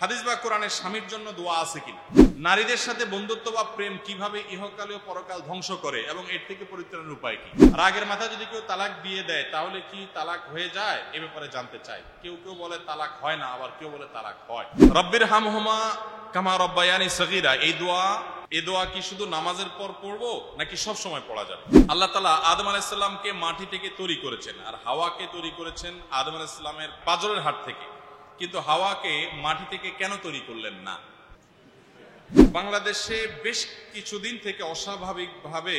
হাদিস বা কোরআনের স্বামীর জন্য দোয়া আছে কিনা, নারীদের সাথে বন্ধুত্ব বা প্রেম কিভাবে ইহকাল ও পরকাল ধ্বংস করে এবং এর থেকে পরিত্রাণের উপায় কি, রাগের মাথায় যদি কেউ তালাক দিয়ে দেয় তাহলে কি তালাক হয়ে যায়, এ ব্যাপারে জানতে চাই। কেউ কেউ বলে তালাক হয় না, আবার কেউ বলে তালাক হয়। রব্বির হামহুমা কামা রব্বায়ানি সগীরা, এই দোয়া কি শুধু নামাজের পর পড়বো নাকি সব সময় পড়া যাবে? আল্লাহ তাআলা আদম আলাইহিস সালামকে মাটি থেকে তৈরি করেছেন আর হাওয়াকে তৈরি করেছেন আদম আলাইহিস সালামের পাঁজরের হাড় থেকে, কিন্তু হাওয়াকে মাটি থেকে কেন তৈরি করলেন না? বাংলাদেশে বেশ কিছুদিন থেকে অস্বাভাবিকভাবে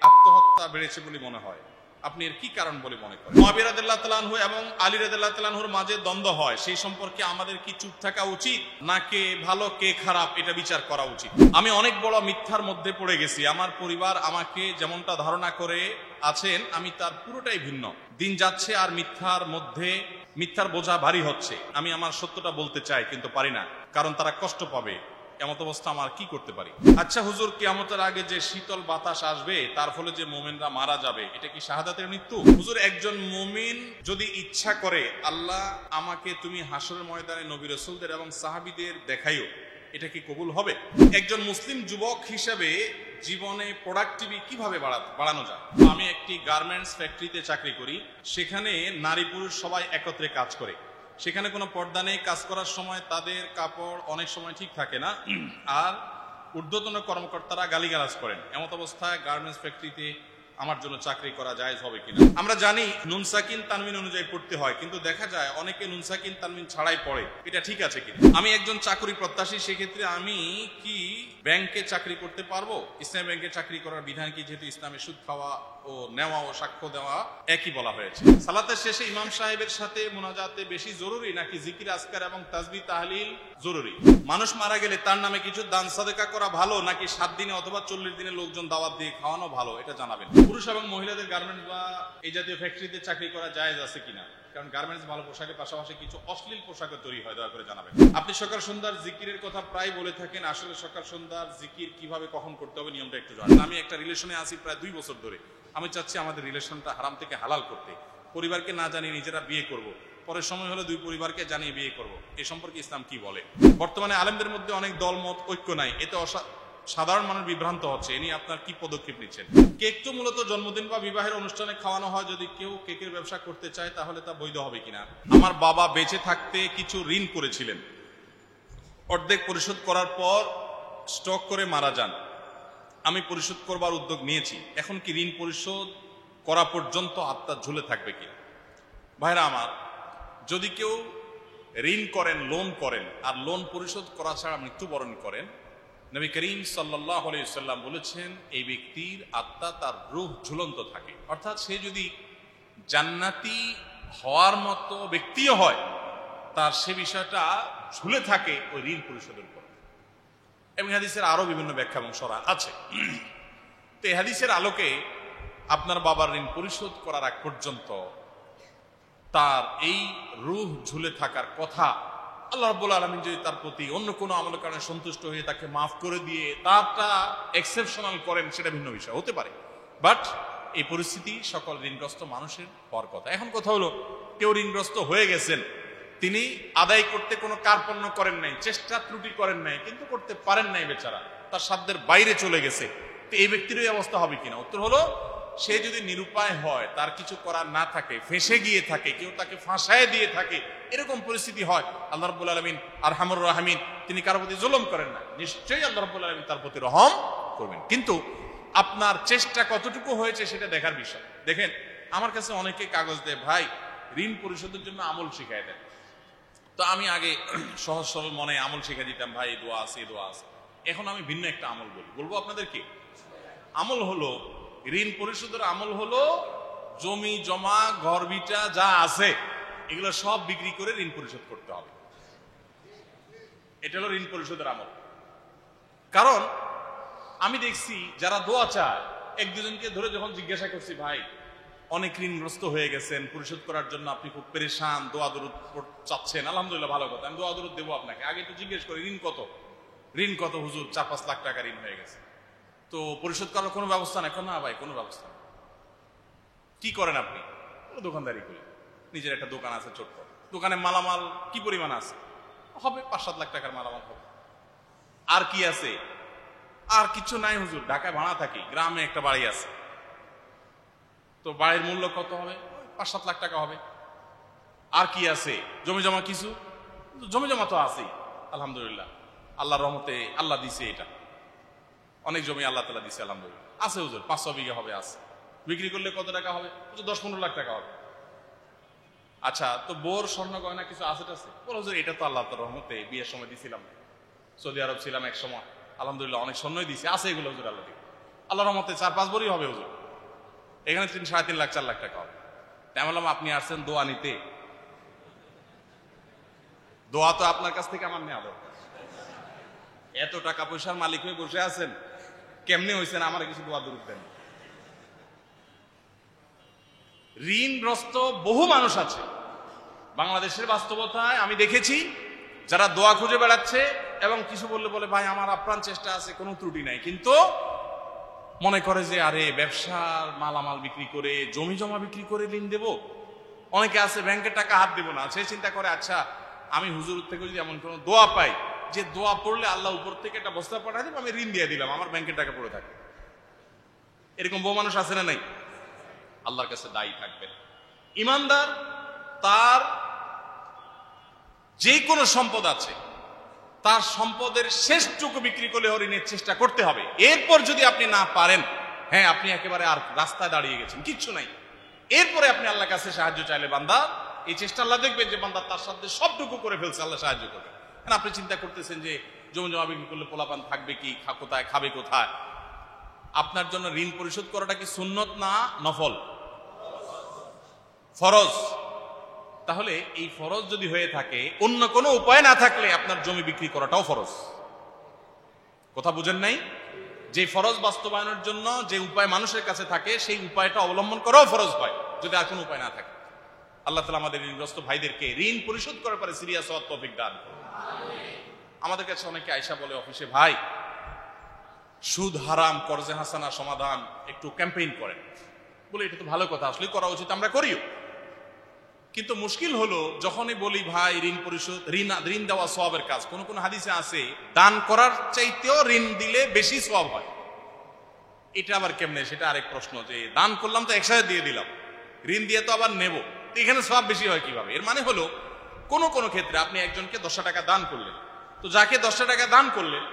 আত্মহত্যা বেড়েছে বলে মনে হয়। আপনি এর কি কারণ বলে মনে করেন? মুআবিয়া রাদিয়াল্লাহু তাআলা আনহু এবং আলী রাদিয়াল্লাহু তাআলা আনহুর মাঝে দ্বন্দ্ব হয়, সেই সম্পর্কে আমাদের কি চুপ থাকা উচিত, না কে ভালো কে খারাপ এটা বিচার করা উচিত? আমি অনেক বড় মিথ্যার মধ্যে পড়ে গেছি। আমার পরিবার আমাকে যেমনটা ধারণা করে আছেন আমি তার পুরোটাই ভিন্ন। দিন যাচ্ছে আর মিথ্যার বোঝা ভারী হচ্ছে। আমি আমার সত্যটা বলতে চাই কিন্তু পারি না, কারণ তারা কষ্ট পাবে। এমত অবস্থা আমার কি করতে পারি? আচ্ছা হুজুর, কিয়ামতের আগে যে শীতল বাতাস আসবে তার ফলে যে মুমিনরা মারা যাবে, এটা কি শাহাদাতের মৃত্যু? হুজুর, একজন মুমিন যদি ইচ্ছা করে আল্লাহ আমাকে তুমি হাসরের ময়দানে নবী রাসূলদের এবং সাহাবীদের দেখাইও, এটা কি কবুল হবে? একজন মুসলিম যুবক হিসেবে জীবনে প্রোডাক্টিভিটি কিভাবে বাড়ানো যায়? আমি একটি গার্মেন্টস ফ্যাক্টরিতে চাকরি করি। সেখানে নারী পুরুষ সবাই একত্রে কাজ করে। সেখানে কোনো পর্দা নেই। কাজ করার সময় তাদের কাপড় অনেক সময় ঠিক থাকে না, আর ঊর্ধ্বতন কর্মকর্তারা গালিগালাজ করেন। এমত অবস্থায় গার্মেন্টস ফ্যাক্টরিতে আমার জন্য চাকরি করা জায়েজ হবে কিনা? আমরা জানি নুন সাকিন তানবিন অনুযায়ী পড়তে হয়, কিন্তু দেখা যায় অনেকে নুন সাকিন তানবিন ছাড়াই পড়ে। এটা ঠিক আছে কিনা? আমি একজন চাকরি প্রত্যাশী, সেক্ষেত্রে আমি কি ব্যাংকে চাকরি করতে পারবো? ইসলামী ব্যাংকে চাকরি করার বিধান কি, যেহেতু ইসলামে সুদ খাওয়া ও নেওয়া ও সাক্ষ্য দেওয়া একই বলা হয়েছে? সালাতের শেষে ইমাম সাহেবের সাথে মুনাজাতে বেশি জরুরি নাকি জিকির আজকার এবং তাসবিহ তাহলিল জরুরি? মানুষ মারা গেলে তার নামে কিছু দান সাদেকা করা ভালো নাকি 7 দিনে অথবা 40 দিনে লোকজন দাওয়াত দিয়ে খাওয়ানো ভালো, এটা জানাবেন। পুরুষ এবং মহিলাদের গার্মেন্টস বা এই জাতীয় ফ্যাক্টরিতে চাকরি করা জায়েজ আছে কিনা? কারণ গার্মেন্টস ভালো পোশাকের পাশাপাশি কিছু অশ্লীল পোশাকও তৈরি হয়, দয়া করে জানাবেন। আপনি সকাল সন্ধ্যার জিকিরের কথা প্রায় বলে থাকেন, আসলে সকাল সন্ধ্যার জিকির কিভাবে কখন করতে হবে নিয়মটা একটু জানান। আমি একটা রিলেশনে আছি প্রায় 2 বছর ধরে। আমি চাচ্ছি আমাদের রিলেশনটা হারাম থেকে হালাল করতে। পরিবারকে না জানিয়ে নিজেরা বিয়ে করব, পরের সময় হলে 2 পরিবারকে জানিয়ে বিয়ে করব। এ সম্পর্কে ইসলাম কি বলে? বর্তমানে আলেমদের মধ্যে অনেক দলমত, ঐক্য নাই, এতে সাধারণ মানুষ বিভ্রান্ত হচ্ছে। এ নিয়ে আপনার কি পদক্ষেপ নিচ্ছেন? কেক তো মূলত জন্মদিন বা বিবাহের অনুষ্ঠানে খাওয়ানো হয়। যদি কেউ কেকের ব্যবসা করতে চায় তাহলে তা বৈধ হবে কিনা? আমার বাবা বেঁচে থাকতে কিছু ঋণ করেছিলেন, অর্ধেক পরিশোধ করার পর স্ট্রোক করে মারা যান। আমি পরিশোধ করবার উদ্যোগ নিয়েছি। এখন কি ঋণ পরিশোধ করা পর্যন্ত আত্মা ঝুলে থাকবে কিনা? ভাইরা আমার, যদি কেউ ঋণ করেন, লোন করেন, আর লোন পরিশোধ করা ছাড়া মৃত্যুবরণ করেন, নবী করিম সাল্লাল্লাহু আলাইহি ওয়াসাল্লাম বলেছেন এই ব্যক্তির আত্মা, তার রূহ ঝুলন্ত থাকে। অর্থাৎ সে যদি জান্নাতি হওয়ার মতো ব্যক্তিও হয়, তার সে বিষয়টা ঝুলে থাকে ওই ঋণ পরিশোধের উপর। এবং হাদিসের আরো বিভিন্ন ব্যাখ্যা এবং সরা আছে। তো এই হাদিসের আলোকে আপনার বাবার ঋণ পরিশোধ করার আগ পর্যন্ত তার এই রূহ ঝুলে থাকার কথা, আল্লাহ রাব্বুল আলামিন যদি তার প্রতি অন্য কোনো আমলের কারণে সন্তুষ্ট হয়ে তাকে মাফ করে দিয়ে তারটা এক্সেপশনাল করেন, সেটা ভিন্ন বিষয় হতে পারে। বাট এই পরিস্থিতি সকল ঋণগ্রস্ত মানুষের হওয়ার কথা। এখন কথা হলো, কেউ ঋণগ্রস্ত হয়ে গেছেন, তিনি আদায় করতে কোনো কার্পণ্য করেন নাই, চেষ্টা ত্রুটি করেন নাই, কিন্তু করতে পারেন নাই, বেচারা তার সাধ্যের বাইরে চলে গেছে। তো এই ব্যক্তির এই অবস্থা হবে কিনা? উত্তর হলো, সে যদি নিরুপায় হয়, তার কিছু করার না থাকে, ফেঁসে গিয়ে থাকে, কেউ তাকে ফাঁসায় দিয়ে থাকে, এরকম পরিস্থিতি হয়, আল্লাহ রাব্বুল আলামিন আরহামুর রাহিমিন, তিনি কারো প্রতি জুলুম করেন না, নিশ্চয়ই আল্লাহ রাব্বুল আলামিন তার প্রতি রহম করবেন। কিন্তু আপনার চেষ্টা কতটুকু হয়েছে সেটা দেখার বিষয়। দেখেন, আমার কাছে অনেকে কাগজ দেয়, ভাই ঋণ পরিশোধের জন্য আমল শিখাই দেন। তো আমি আগে সহজ সরল মনে আমল শিখা দিতাম, ভাই দোয়া আছে, দোয়া আছে। এখন আমি ভিন্ন একটা আমল বলবো আপনাদেরকে। আমল হলো, ঋণ পরিশোধের আমল হলো জমি জমা ঘর ভিটা যা আছে এগুলো সব বিক্রি করে ঋণ পরিশোধ করতে হবে। এটা হলো ঋণ পরিশোধের আমল। কারণ আমি দেখছি যারা দোয়া চায়, 1-2জনকে ধরে যখন জিজ্ঞাসা করছি, ভাই অনেক ঋণগ্রস্ত হয়ে গেছেন, পরিশোধ করার জন্য আপনি খুব পেরেশান, দোয়া দরুদ চাচ্ছেন, আলহামদুলিল্লাহ ভালো কথা, আমি দোয়া দরুদ দেবো আপনাকে। আগে একটু জিজ্ঞেস করি ঋণ কত হুজুর? 4-5 লাখ টাকা ঋণ হয়ে গেছে, তো পরিশোধ করার কোনো ব্যবস্থা নেই? না ভাই, কোনো ব্যবস্থা নেই। কি করেন আপনি? দোকানদারি করি, নিজের একটা দোকান আছে ছোট্ট, দোকানে মালামাল কি পরিমাণ আছে? হবে, 5-7 লাখ টাকার মালামাল হবে। আর কি আছে? আর কিছু নাই হুজুর, ঢাকায় ভাড়া থাকি, গ্রামে একটা বাড়ি আছে, তো বাড়ির মূল্য কত হবে? 5-7 লাখ টাকা হবে। আর কি আছে? জমি জমা কিছু, জমি জমা তো আছেই আলহামদুলিল্লাহ, আল্লাহর রহমতে আল্লাহ দিছে, এটা অনেক জমি আল্লাহ তাআলা দিছে আলহামদুলিল্লাহ, আছে হুজুর, 500 বিঘা হবে, আছে। বিক্রি করলে কত টাকা হবে? 10-15 লাখ টাকা হবে। আচ্ছা, তো বোর স্বর্ণ গয়না কিছু আছে টাছে? বলো হুজুর এটা তো আল্লাহ তাআলার রহমতে বিয়ের সময় দিছিলাম, সৌদি আরব ছিলাম এক সময়, আলহামদুলিল্লাহ অনেক স্বর্ণই দিছে, আছে এগুলো হুজুর আল্লাহ দিকে, আল্লাহর রহমতে 4-5 বড়ই হবে হুজুর, এখানে 3-3.5 লাখ 4 লাখ টাকা হবে। তাই বললাম আপনি আসছেন দোয়া নিতে, দোয়া তো আপনার কাছ থেকে আমার নেওয়া দরকার। এত টাকা পয়সার মালিক হয়ে বসে আছেন, কেমনে হয়েছেন আমার কিছু দোয়া দরুদ দেন। ঋণগ্রস্ত বহু মানুষ আছে বাংলাদেশের বাস্তবতায়, আমি দেখেছি যারা দোয়া খুঁজে বেড়াচ্ছে এবং কিছু বললে বলে ভাই আমার আপ্রাণ চেষ্টা আছে, কোনো ত্রুটি নাই, কিন্তু মনে করে যে আরে ব্যবসার মালামাল বিক্রি করে, জমি জমা বিক্রি করে ঋণ দেব। অনেকে আছে ব্যাংকের টাকা হাত দেব না, সে চিন্তা করে আচ্ছা আমি হুজুর থেকে যদি এমন কোনো দোয়া পাই যে দোয়া পড়লে আল্লাহ উপর থেকে একটা বস্তা পাঠাই দিব, আমি ঋণ দিয়ে দিলাম, আমার ব্যাংকের টাকা পড়ে থাকে। এরকম বহু মানুষ আছে না নাই? আল্লাহর কাছে দায়ী থাকবেন। ইমানদার তার যে কোনো সম্পদ আছে, তার সম্পদের শেষটুকু বিক্রি করলে ঋণের চেষ্টা করতে হবে। এরপর যদি আপনি না পারেন, হ্যাঁ আপনি একেবারে আর রাস্তায় দাঁড়িয়ে গেছেন, কিচ্ছু নাই, এরপরে আপনি আল্লাহর কাছে সাহায্য চাইলে বান্দা এই চেষ্টা আল্লাহ দেখবেন যে বান্দা তার সাথে সবটুকু করে ফেলছে, আল্লাহ সাহায্য করবে। আপনি চিন্তা করতেছেন যে জমি জমা বিক্রি করলে পোলাপান থাকবে কি, কোথায় খাবে কোথায়? আপনার জন্য ঋণ পরিশোধ করাটা কি সুন্নত না নফল? ফরজ। তাহলে এই ফরজ যদি হয়ে থাকে, অন্য কোনো উপায় না থাকলে আপনার জমি বিক্রি করাটাও ফরজ। কথা বুঝেন নাই? যে ফরজ বাস্তবায়নের জন্য যে উপায় মানুষের কাছে থাকে, সেই উপায়টা অবলম্বন করাও ফরজ হয় যদি আর কোনো উপায় না থাকে। আল্লাহ তাআলা আমাদের ঋণগ্রস্ত ভাইদেরকে ঋণ পরিশোধ করার পরে সিরিয়াস হওয়ার তৌফিক দান করুন। আমাদের কাছে অনেকে আয়সা বলে অফিসে, ভাই সুদ হারাম কর্জে হাসানা সমাধান একটু ক্যাম্পেইন করেন। বলে এটা তো ভালো কথা, আসলে করা উচিত, আমরা করিও। কিন্তু মুশকিল হলো যখনই বলি ভাই ঋণ পরিশোধ, ঋণ দেওয়া সওয়াবের কাজ, কোন কোন হাদিসে আছে দান করার চাইতেও ঋণ দিলে বেশি সওয়াব হয়। এটা আবার কেমনে, সেটা আরেক প্রশ্ন। যে দান করলাম তো একসাথে দিয়ে দিলাম, ঋণ দিয়ে তো আবার নেব, এখানে সওয়াব বেশি হয় কিভাবে? এর মানে হলো কোন কোন ক্ষেত্রে আপনি একজনকে 10 টাকা দান করলেন, তো যাকে 10 টাকা দান করলেন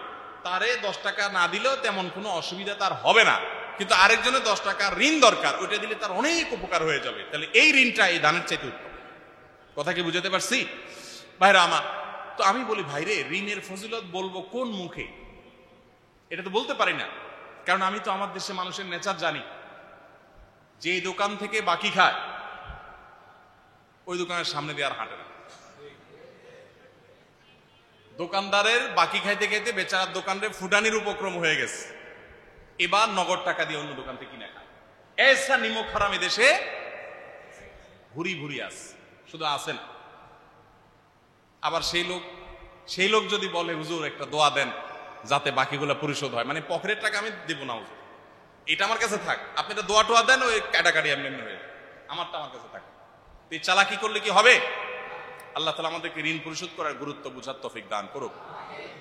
তারে 10 টাকা না দিলেও তেমন কোনো অসুবিধা তার হবে না, কিন্তু আরেকজনের 10 টাকা ঋণ দরকার, ওইটা দিলে তার অনেক উপকার হয়ে যাবে। তাহলে এই ঋণটা এই দানের চাইতে উত্তম। কথা কি বুঝাতে পারছি ভাইরা আমার? তো আমি বলি ভাইরে, ঋণের ফজিলত বলবো কোন মুখে? এটা তো বলতে পারি না, কারণ আমি তো আমার দেশে মানুষের নেচার জানি। যে দোকান থেকে বাকি খায় ওই দোকানের সামনে দিয়ে আর হাঁটে না। দোকানদারের বাকি খাইতে খাইতে বেচারার দোকানের ফুটানির উপক্রম হয়ে গেছে, এবার নগদ টাকা দিয়ে অন্য দোকান থেকে কিনে খায়। এসা নিমক হারাম দেশে ভুরি ভুরি আছে, শুধু আছে না। আবার সেই লোক যদি বলে হুজুর একটা দোয়া দেন যাতে বাকিগুলো পরিশোধ হয়, মানে পকেটের টাকা আমি দেবো না হুজুর, এটা আমার কাছে থাক, আপনি একটা দোয়া টোয়া দেন, ওই কাটাকাটি এমনি হয়ে আমারটা আমার কাছে থাক। এই চালাকি করলে কি হবে? আল্লাহ তাআলা আমাদেরকে ঋণ পরিশোধ করার গুরুত্ব বুঝার তৌফিক দান করুক।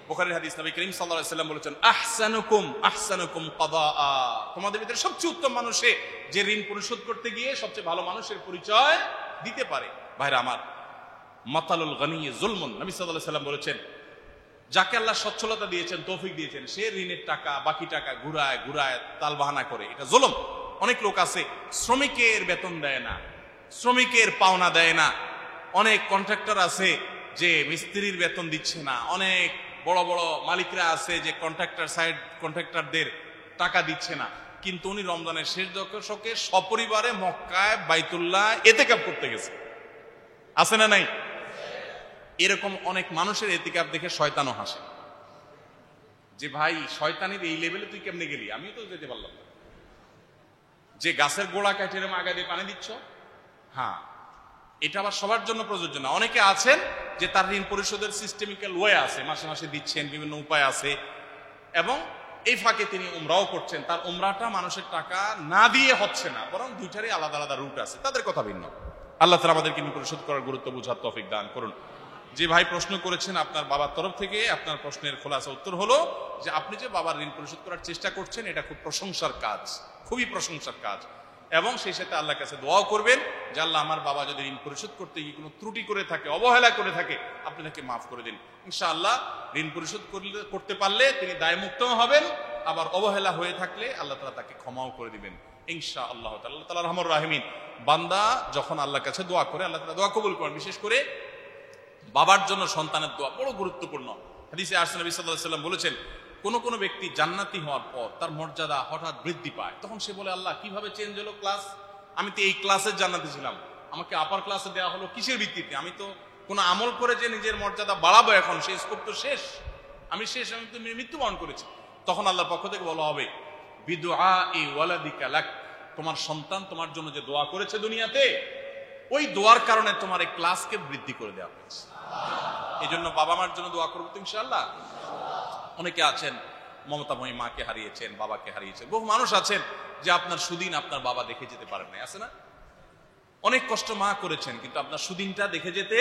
বুখারীর হাদিস, নবী করিম সাল্লাল্লাহু আলাইহি ওয়াসাল্লাম বলেছেন, আহসানুকুম কাদাআ, তোমাদের ভিতরে সবচেয়ে উত্তম মানুষ সে যে ঋণ পরিশোধ করতে গিয়ে সবচেয়ে ভালো মানুষের পরিচয় দিতে পারে। ভাইরা আমার, মাতালুল গনি যুলমুন, নবী সাল্লাল্লাহু আলাইহি ওয়াসাল্লাম বলেছেন, যাকে আল্লাহ সচ্ছলতা দিয়েছেন, তৌফিক দিয়েছেন, সে ঋণের টাকা বাকি টাকা ঘুরায় ঘুরায় তালবাহানা করে, এটা জুলুম। অনেক লোক আছে শ্রমিকের বেতন দেয় না, শ্রমিকের পাওনা দেয় না। অনেক কন্ট্রাক্টর আছে যে মিস্ত্রির বেতন দিচ্ছে না। অনেক বড় বড় মালিকরা আছে যে কন্ট্রাক্টরদের টাকা দিচ্ছে না, কিন্তু উনি রমজানের শেষ দশকে সপরিবারে মক্কায় বাইতুল্লাহ ইতিকাফ করতে গেছে। আছে না নাই? এরকম অনেক মানুষের ইতিকাফ দেখে শয়তানও হাসে যে ভাই শয়তানির এই লেভেলে তুই কেমনে গেলি, আমিও তো যেতে পারলাম না। যে গাছের গোড়া কাটে আগা দিয়ে পানি দিচ্ছ, হ্যাঁ এটা আবার সবার জন্য প্রযোজ্য না। অনেকে আছেন যে তার ঋণ পরিশোধের সিস্টেমিক্যাল ওয়ে আছে, মাসে মাসে দিচ্ছেন, বিভিন্ন উপায় আছে, এবং এই ফাঁকে তিনি উমরাও করছেন। তার উমরাটা মানুষের টাকা না দিয়ে হচ্ছে না, বরং দুইটারই আলাদা আলাদা রুট আছে, তাদের কথা ভিন্ন। আল্লাহ তাআলা আমাদেরকে ঋণ পরিশোধ করার গুরুত্ব বুঝার তৌফিক দান করুন। যে ভাই প্রশ্ন করেছেন আপনার বাবার তরফ থেকে, আপনার প্রশ্নের খোলাসা উত্তর হলো যে আপনি যে বাবার ঋণ পরিশোধ করার চেষ্টা করছেন এটা খুব প্রশংসার কাজ, খুবই প্রশংসার কাজ। এবং সেই সাথে আল্লাহর কাছে দোয়াও করবেন যে আল্লাহ আমার বাবা যদি ঋণ পরিশোধ করতে গিয়ে কোনো ত্রুটি করে থাকে, অবহেলা করে থাকে, আপনি তাকে মাফ করে দিন। ইনশাআল্লাহ ঋণ পরিশোধ করতে পারলে তিনি দায়মুক্ত হবেন, আবার অবহেলা হয়ে থাকলে আল্লাহ তাআলা তাকে ক্ষমাও করে দিবেন ইনশাআল্লাহ। আল্লাহ তাআলা রহমান রাহিমিন। বান্দা যখন আল্লাহর কাছে দোয়া করে আল্লাহ তাআলা দোয়া কবুল করেন। বিশেষ করে বাবার জন্য সন্তানের দোয়া বড় গুরুত্বপূর্ণ। হাদিসে আসছে নবী সাল্লাল্লাহু আলাইহি ওয়াসাল্লাম বলেছেন, কোন ব্যক্তি জান্নাতি হওয়ার পর তার মর্যাদা হঠাৎ বৃদ্ধি পায়, তখন সে বলে আল্লাহ কিভাবে চেঞ্জ হলো ক্লাস, আমি তো এই ক্লাসের জান্নাতি ছিলাম, আমাকে আপার ক্লাসে দেওয়া হলো কিসের ভিত্তিতে, আমি তো কোনো আমল করে যে নিজের মর্যাদা বাড়াবো এখন সেই স্কোপ তো শেষ, আমি তো মৃত্যুবরণ করেছি। তখন আল্লাহর পক্ষ থেকে বলা হবে বিদুআই ওয়ালাদিকা লাক, তোমার সন্তান তোমার জন্য যে দোয়া করেছে দুনিয়াতে, ওই দোয়ার কারণে তোমার এই ক্লাসকে বৃদ্ধি করে দেওয়া হয়েছে। এই জন্য বাবা মার জন্য দোয়া করবো তো ইনশাআল্লাহ। অনেকে আছেন মমতাময়ী মাকে হারিয়েছেন, বাবাকে হারিয়েছেন, বহু মানুষ আছেন যে আপনার সুদিন আপনার বাবা দেখে যেতে পারেন নাই, আছে না? অনেক কষ্ট মা করেছেন কিন্তু আপনার সুদিনটা দেখে যেতে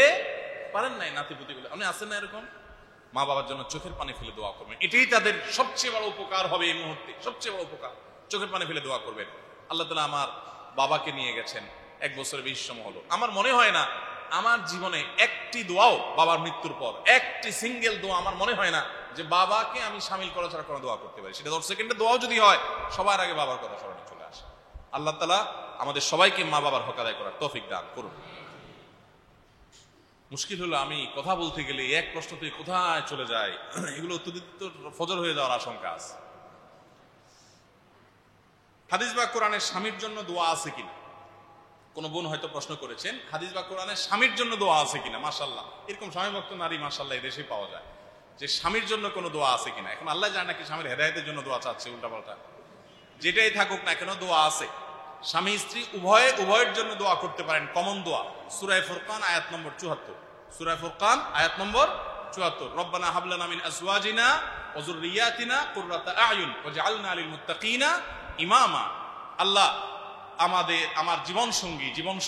পারেন নাই, নাতিপুতিগুলো আপনি আছেন না এরকম? মা বাবার জন্য চোখের পানি ফেলে দোয়া করবেন, এটাই তাদের সবচেয়ে বড় উপকার হবে এই মুহূর্তে, সবচেয়ে বড় উপকার। চোখের পানি ফেলে দোয়া করবেন, আল্লাহ তাআলা আমার বাবাকে নিয়ে গেছেন 1 বছরের বেশি সময় হলো, আমার মনে হয় না আমার জীবনে একটি দোয়াও বাবার মৃত্যুর পর, একটি সিঙ্গেল দোয়া আমার মনে হয় না যে বাবাকে আমি শামিল করা ছাড়া কোনো দোয়া করতে পারি। সেটা 10 সেকেন্ডের দোয়াও যদি হয়, সবার আগে বাবার কথা স্মরণে চলে আসে। আল্লাহ তাআলা আমাদের সবাইকে মা বাবার হক আদায় করার তৌফিক দান করুন। মুশকিল হলো আমি কথা বলতে গেলে এক প্রশ্ন থেকে কোথায় চলে যায়, এগুলো উত্তর দিতে ফজর হয়ে যাওয়ার আশঙ্কা আছে। হাদিস বা কোরআনের স্বামীর জন্য দোয়া আছে কিনা? কোন বোন হয়তো প্রশ্ন করেছেন হাদিস বা কোরআনের স্বামীর জন্য দোয়া আছে কিনা। মাশাআল্লাহ, এরকম স্বামী ভক্ত নারী মাশাআল্লাহ এদেশে পাওয়া যায়, যে স্বামীর জন্য কোনো দোয়া আছে কিনা। এখন আল্লাহ জানে নাকি স্বামীর হেদায়েতের জন্য দোয়া চাচ্ছে, উল্টাপাল্টা যেটাই থাকুক না কেন দোয়া আছে। স্বামী স্ত্রী উভয়ের জন্য দোয়া করতে পারেন, কমন দোয়া। সূরা ফুরকান আয়াত নম্বর 74, সূরা ফুরকান আয়াত নম্বর 74, রব্বানা হাব লানা মিন আজওয়াজিনা ওয়া যুররিয়াতিনা কুররাতা আ'য়ুন ওয়াজআলনা লিল মুত্তাকিনা ইমামা। আল্লাহ আমার জীবন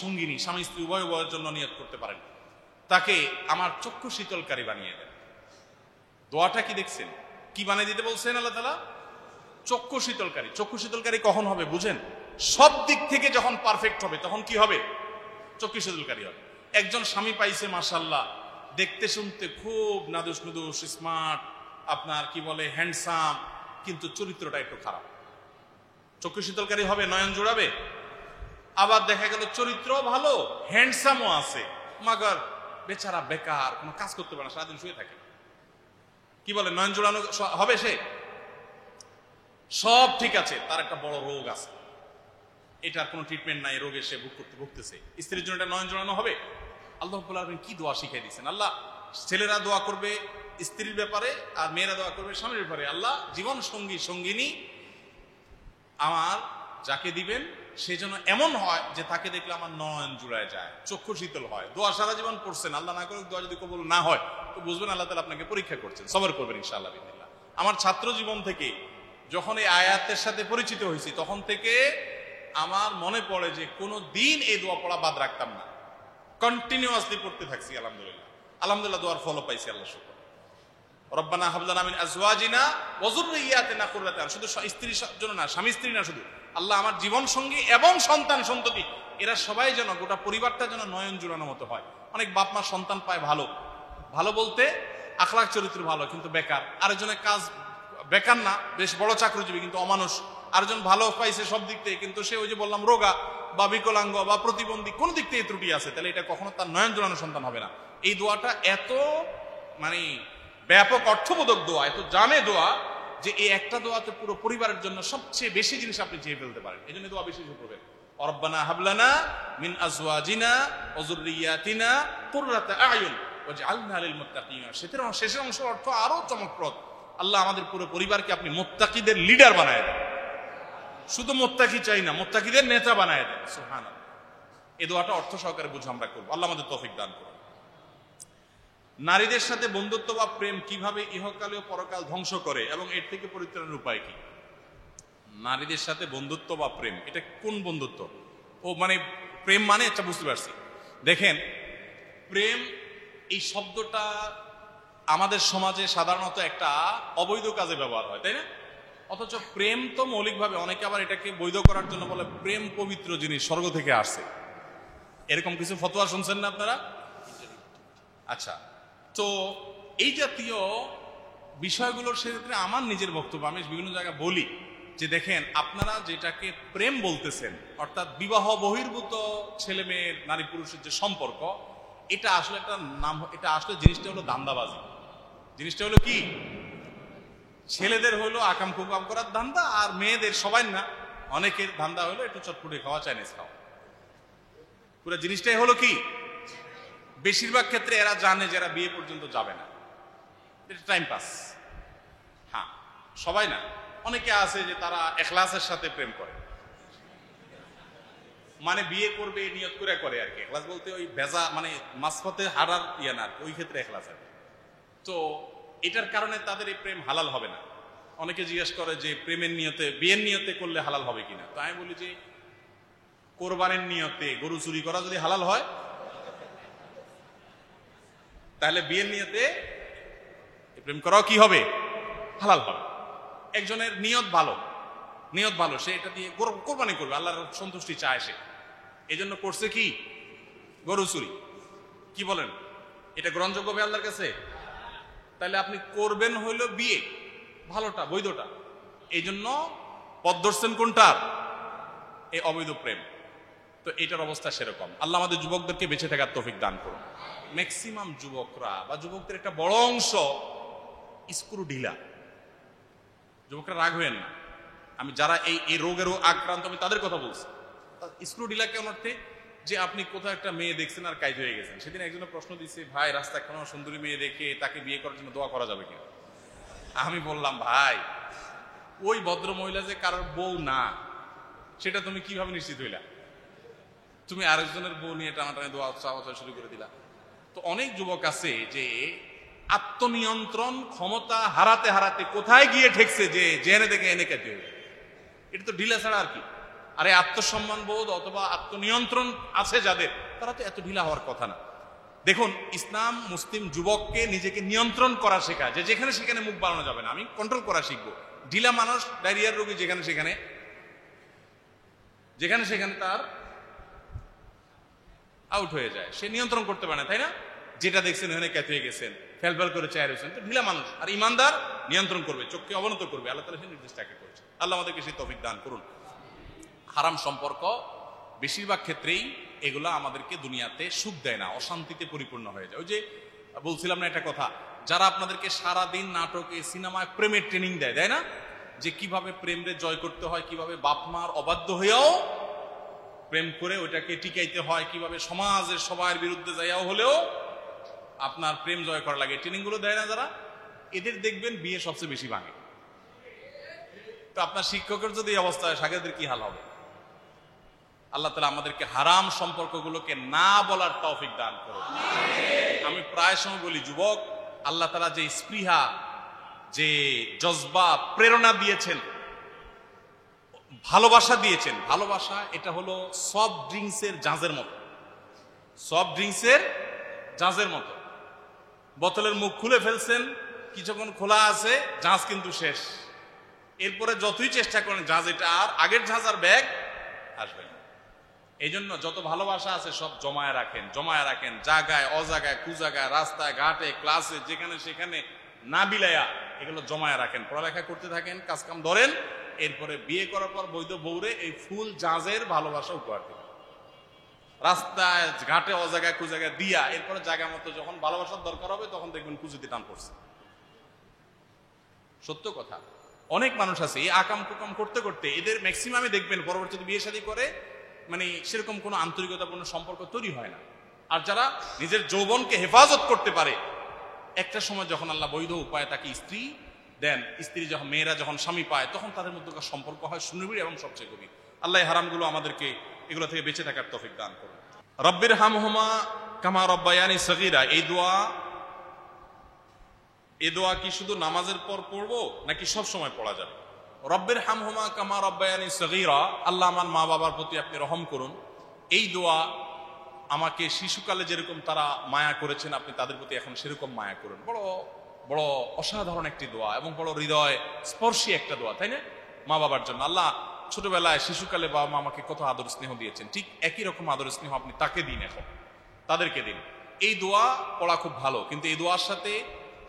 সঙ্গিনী স্বামী স্ত্রী উভয়ের জন্য নিয়ত করতে পারেন, তাকে আমার চক্ষু শীতলকারী বানিয়ে দেন। দোয়াটা কি দেখছেন, কি বানিয়ে দিতে বলছেন আল্লাহ তাআলা? চক্ষু শীতলকারী। চক্ষু শীতলকারী কখন হবে বুঝেন? সব দিক থেকে যখন পারফেক্ট হবে তখন কি হবে? চক্ষু শীতলকারী হবে। একজন স্বামী পাইছে মাশাআল্লাহ, দেখতে শুনতে খুব নাদুস নুদুস স্মার্ট, আপনার কি বলে হ্যান্ডসাম, কিন্তু চরিত্রটা একটু খারাপ। চক্ষু শীতলকারী হবে, নয়ন জোড়াবে। আবার দেখা গেল চরিত্র ভালো, হ্যান্ডসামও আছে, মাগার বেচারা বেকার, কোনো কাজ করতে পারে না, সারাদিন শুয়ে থাকে। কি বলে নয়ন জোড়ানো হবে সে? সব ঠিক আছে, তার একটা বড় রোগ আছে, এটার কোনো ট্রিটমেন্ট নাই, রোগে সে ভুগতেছে। স্ত্রীর জন্য এটা নয়ন জোড়ানো হবে? আল্লাহ রাব্বুল আলামিন কি দোয়া শিখিয়ে দিয়েছেন। আল্লাহ ছেলেরা দোয়া করবে স্ত্রীর ব্যাপারে, আর মেয়েরা দোয়া করবে স্বামীর ব্যাপারে। আল্লাহ জীবন সঙ্গিনী আমার যাকে দিবেন সে যেন এমন হয় যে তাকে দেখলে আমার নয়ন জুড়ায় যায়, চক্ষু শীতল হয়। দোয়া সারা জীবন পড়ছেন, আল্লাহ না করে দোয়া যদি কবুল না হয় তো বুঝবেন আল্লাহ তাআলা আপনাকে পরীক্ষা করছেন, সবর করবেন ইনশাআল্লাহ বিসমিল্লাহ। আমার ছাত্র জীবন থেকে যখন এই আয়াতের সাথে পরিচিত হয়েছি তখন থেকে আমার মনে পড়ে যে কোনো দিন এই দোয়া পড়া বাদ রাখতাম না, কন্টিনিউয়াসলি পড়তে থাকছি। আলহামদুলিল্লাহ দোয়ার ফলও পাইছি, আল্লাহ শুকর। রব্বানা হাব লানা মিন আজওয়াজিনা ওয়া যুররিয়াতিনা কুররাতা আ'য়ুন, শুধু স্ত্রীর জন্য না, স্বামী স্ত্রী না, শুধু আল্লাহ আমার জীবন সঙ্গী এবং সন্তান সন্ততি এরা সবাই যেন, গোটা পরিবারটা যেন নয়ন জুড়ানোর মতো হয়। অনেক বাপ মা সন্তান পায় ভালো বলতে আখলাক চরিত্র ভালো কিন্তু বেকার, আরেকজনের কাজ বেকার না, বেশ বড় চাকরিজীবী কিন্তু অমানুষ, আরেকজন ভালো পাইছে সব দিক থেকে কিন্তু সে ওই যে বললাম রোগা বা বিকলাঙ্গ বা প্রতিবন্ধী, কোন দিক থেকে ত্রুটি আছে, তাহলে এটা কখনো তার নয়ন জোড়ানো সন্তান হবে না। এই দোয়াটা এত মানে ব্যাপক অর্থবোধক দোয়া, এত জামে দোয়া যে এই একটা দোয়াতে পুরো পরিবারের জন্য সবচেয়ে বেশি জিনিস আপনি চেয়ে ফেলতে পারেন। এই জন্য দোয়া বেশি করবেন, রব্বানা হাব লানা মিন আজওয়াজিনা ওয়া যুররিয়াতিনা কুররাতা আ'য়ুন ওয়াজআলনা লিল মুত্তাকিনা। শেষের অংশ অর্থ আরো চমকপ্রদ, আল্লাহ আমাদের পুরো পরিবারকে আপনি মুত্তাকিদের লিডার বানায় দেন। শুধু মুত্তাকি চাই না, মুত্তাকিদের নেতা বানায় দেন। সুবহানাল্লাহ। এই দোয়াটা অর্থ সহকারে বুঝে আমরা করবো, আল্লাহ আমাদের তৌফিক দান করুন। নারীদের সাথে বন্ধুত্ব বা প্রেম কিভাবে ইহকালে ও পরকাল ধ্বংস করে এবং এর থেকে পরিত্রাণের উপায় কি? নারীদের সাথে বন্ধুত্ব বা প্রেম, এটা কোন বন্ধুত্ব? ও মানে প্রেম মানে, আচ্ছা বুঝতে পারছি। দেখেন, প্রেম এই শব্দটা আমাদের সমাজে সাধারণত একটা অবৈধ কাজে ব্যবহার হয়, তাই না? অথচ প্রেম তো মৌলিকভাবে, অনেকে আবার এটাকে বৈধ করার জন্য বলে প্রেম পবিত্র জিনিস, স্বর্গ থেকে আসছে, এরকম কিছু ফতোয়া শুনছেন না আপনারা? আচ্ছা, তো এই জাতীয় বিষয়গুলোর ক্ষেত্রে আমার নিজের বক্তব্য, আমি বিভিন্ন জায়গায় বলি যে দেখেন, আপনারা যেটাকে প্রেম বলতেছেন, অর্থাৎ বিবাহ বহির্ভূত ছেলে মেয়ের, নারী পুরুষের যে সম্পর্ক, এটা আসলে একটা নাম, এটা আসলে জিনিসটা হলো ধান্দাবাজি। জিনিসটা হলো কি, ছেলেদের হলো আকাম কুকাম করার ধান্দা, আর মেয়েদের, সবাই না, অনেকের ধান্দা হলো একটু চটপটে খাওয়া, চাইনিজ খাওয়া। পুরো জিনিসটাই হলো কি, বেশিরভাগ ক্ষেত্রে এরা জানে যে এরা বিয়ে পর্যন্ত যাবে না, এটা টাইম পাস। হ্যাঁ, সবাই না, অনেকে আছে যে তারা এখলাসের সাথে প্রেম করে, মানে বিয়ে করবে নিয়ত করে করে আর কি। এখলাস বলতে ওই ভেজা, মানে মাঝপথে হারার ইয়ে না, ওই ক্ষেত্রে এখলাস আর কি। তো এটার কারণে তাদের এই প্রেম হালাল হবে না। অনেকে জিজ্ঞেস করে যে প্রেমের নিয়তে, বিয়ের নিয়তে করলে হালাল হবে কিনা। তো আমি বলি যে কোরবানের নিয়তে গরু চুরি করা যদি হালাল হয়, তাহলে বিয়ের নিয়তে প্রেম করাও কি হবে, হালাল হবে। একজনের নিয়ত ভালো, নিয়ত ভালো, সে এটা দিয়ে কোরবানি করবে, আল্লাহর সন্তুষ্টি চায় সে, এই জন্য করছে কি, গরু চুরি। কি বলেন, এটা গ্রহণযোগ্য হবে আল্লাহর কাছে? তাহলে আপনি করবেন হইল বিয়ে, ভালোটা, বৈধটা, এই জন্য পথ ধরছেন কোনটার, এই অবৈধ প্রেম। তো এটার অবস্থা সেরকম। আল্লাহ আমাদের যুবকদেরকে বেঁচে থাকার তৌফিক দান করুন। ম্যাক্সিমাম যুবকরা বা যুবকদের একটা বড় অংশ স্ক্রু ঢিলা। যুবকরা রাগ হয়েন না, আমি যারা এই রোগেরও আক্রান্ত, আমি তাদের কথা বলছি। স্ক্রু ঢিলা কেমন অর্থে, যে আপনি কোথাও একটা মেয়ে দেখছেন আর কাইদ হয়ে গেছেন। সেদিন একজনের প্রশ্ন দিচ্ছে, ভাই রাস্তায় কোনো সুন্দরী মেয়ে দেখে তাকে বিয়ে করার জন্য দোয়া করা যাবে কিনা? আমি বললাম, ভাই ওই ভদ্র মহিলা যে কারোর বউ না, সেটা তুমি কিভাবে নিশ্চিত হইলা? তুমি আরেকজনের বউ নিয়ে টানাটানি দোয়া চাওয়া শুরু করে দিলা। তো অনেক যুবক আছে যে আত্মনিয়ন্ত্রণ ক্ষমতা হারাতে হারাতে কোথায় গিয়ে ঠেকছে, যে জেনে দেখে এনে কেটে হয়ে, এটা তো ঢিলা ছাড়া আর কি। আরে আত্মসম্মান বোধ অথবা আত্মনিয়ন্ত্রণ আছে যাদের, তারা তো এত ঢিলা হওয়ার কথা না। দেখুন, ইসলাম মুসলিম যুবককে নিজেকে নিয়ন্ত্রণ করা শেখায়, যে যেখানে সেখানে মুখ বাড়ানো যাবে না, আমি কন্ট্রোল করা শিখবো। ঢিলা মানুষ, ডায়রিয়ার রোগী, যেখানে সেখানে তার আউট হয়ে যায়, সে নিয়ন্ত্রণ করতে পারে না, তাই না? যেটা দেখছেন ওখানে ক্যাথ হয়ে গেছেন, ফেলফেল করে চায় রয়েছেন, তো ঢিলা মানুষ। আর ইমানদার নিয়ন্ত্রণ করবে, চোখকে অবনত করবে, আল্লাহ তাআলা সেই নির্দেশটাকে করছে। আল্লাহ আমাদেরকে সেই তৌফিক দান করুন। হারাম সম্পর্ক বেশিরভাগ ক্ষেত্রেই এগুলা আমাদেরকে দুনিয়াতে সুখ দেয় না, অশান্তিতে পরিপূর্ণ হয়ে যায়। ওই যে বলছিলাম না একটা কথা, যারা আপনাদেরকে সারাদিন নাটকে, সিনেমায় প্রেমের ট্রেনিং দেয় না, যে কিভাবে প্রেমরে জয় করতে হয়, কিভাবে বাপ মার অবাধ্য হয়েও প্রেম করে ওইটাকে টিকাইতে হয়, কিভাবে সমাজের সবার বিরুদ্ধে যাইয়াও হলেও আপনার প্রেম জয় করা লাগে, ট্রেনিং গুলো দেয় না যারা, এদের দেখবেন বিয়ে সবচেয়ে বেশি ভাঙে। তো আপনার শিক্ষকের যদি এই অবস্থা হয়, সাগেদের কি হাল হবে? আল্লাহ তাআলা আমাদেরকে হারাম সম্পর্কগুলোকে না বলার তৌফিক দান করুন। আমি প্রায় সময় বলি, যুবক, আল্লাহ তাআলা যে স্পৃহা, যে জজবা, প্রেরণা দিয়েছেন, ভালোবাসা দিয়েছেন, ভালোবাসা এটা হলো সফট ড্রিঙ্কসের জাঁজের মতো। সফট ড্রিঙ্কসের জাঁজের মতো, বোতলের মুখ খুলে ফেলছেন, কিছুক্ষণ খোলা আছে, জাঁজ কিন্তু শেষ। এরপরে যতই চেষ্টা করেন, জাঁজ এটা আর আগের জাঁজ আর ব্যাগ আসবে না। এই জন্য যত ভালোবাসা আছে সব জমায় রাখেন, জায়গায় অজাগায়, কুজাগায়, রাস্তায় ঘাটে, ক্লাসে, যেখানে সেখানে না বিলাইয়া এগুলো জমায় রাখেন। পড়ালেখা করতে থাকেন, কাজকাম ধরেন, এরপরে বিয়ে করার পর বৈধ বউরে এই ফুল জাঁজের ভালোবাসা উপহার দিন। রাস্তায় ঘাটে অজাগায় কুজাগায় দিয়া, এরপরে জায়গা মতো যখন ভালোবাসার দরকার হবে, তখন দেখবেন কুজুতি টান পড়ছে। সত্য কথা, অনেক মানুষ আছে এই আকাম কুকাম করতে করতে, এদের ম্যাক্সিমামে দেখবেন পরবর্তীতে বিয়ে শাদী করে, মানে সেরকম কোনো আন্তরিকতাপূর্ণ সম্পর্ক তৈরি হয় না। আর যারা নিজের যৌবনকে হেফাজত করতে পারে, একটা সময় যখন আল্লাহ বৈধ উপায়ে তাকে স্ত্রী দেন, স্ত্রী যখন, মেয়েরা যখন স্বামী পায়, তখন তাদের মধ্যে সম্পর্ক হয় সুনিবিড় এবং সবচেয়ে গভীর। আল্লাহ হারামগুলো আমাদেরকে এগুলো থেকে বেঁচে থাকার তৌফিক দান করুন। রব্বির হামহুমা কামা রব্বায়ানি সগীরা, এই দোয়া কি শুধু নামাজের পর পড়বো নাকি সব সময় পড়া যাবে? রব্বির হামহুমা কামা রব্বায়ানি সগীরা, আল্লাহ আমার মা বাবার প্রতি আপনি রহম করুন, এই দোয়া আমাকে শিশুকালে যেরকম তারা মায়া করেছেন, আপনি তাদের প্রতি এখন সেরকম মায়া করুন। বড় বড় অসাধারণ একটি দোয়া এবং বড় হৃদয় স্পর্শী একটা দোয়া, তাই না? মা বাবার জন্য আল্লাহ ছোটবেলায় শিশুকালে বাবা মা আমাকে কত আদর স্নেহ দিয়েছেন, ঠিক একই রকম আদর স্নেহ আপনি তাকে দিন, এখন তাদেরকে দিন। এই দোয়া পড়া খুব ভালো, কিন্তু এই দোয়ার সাথে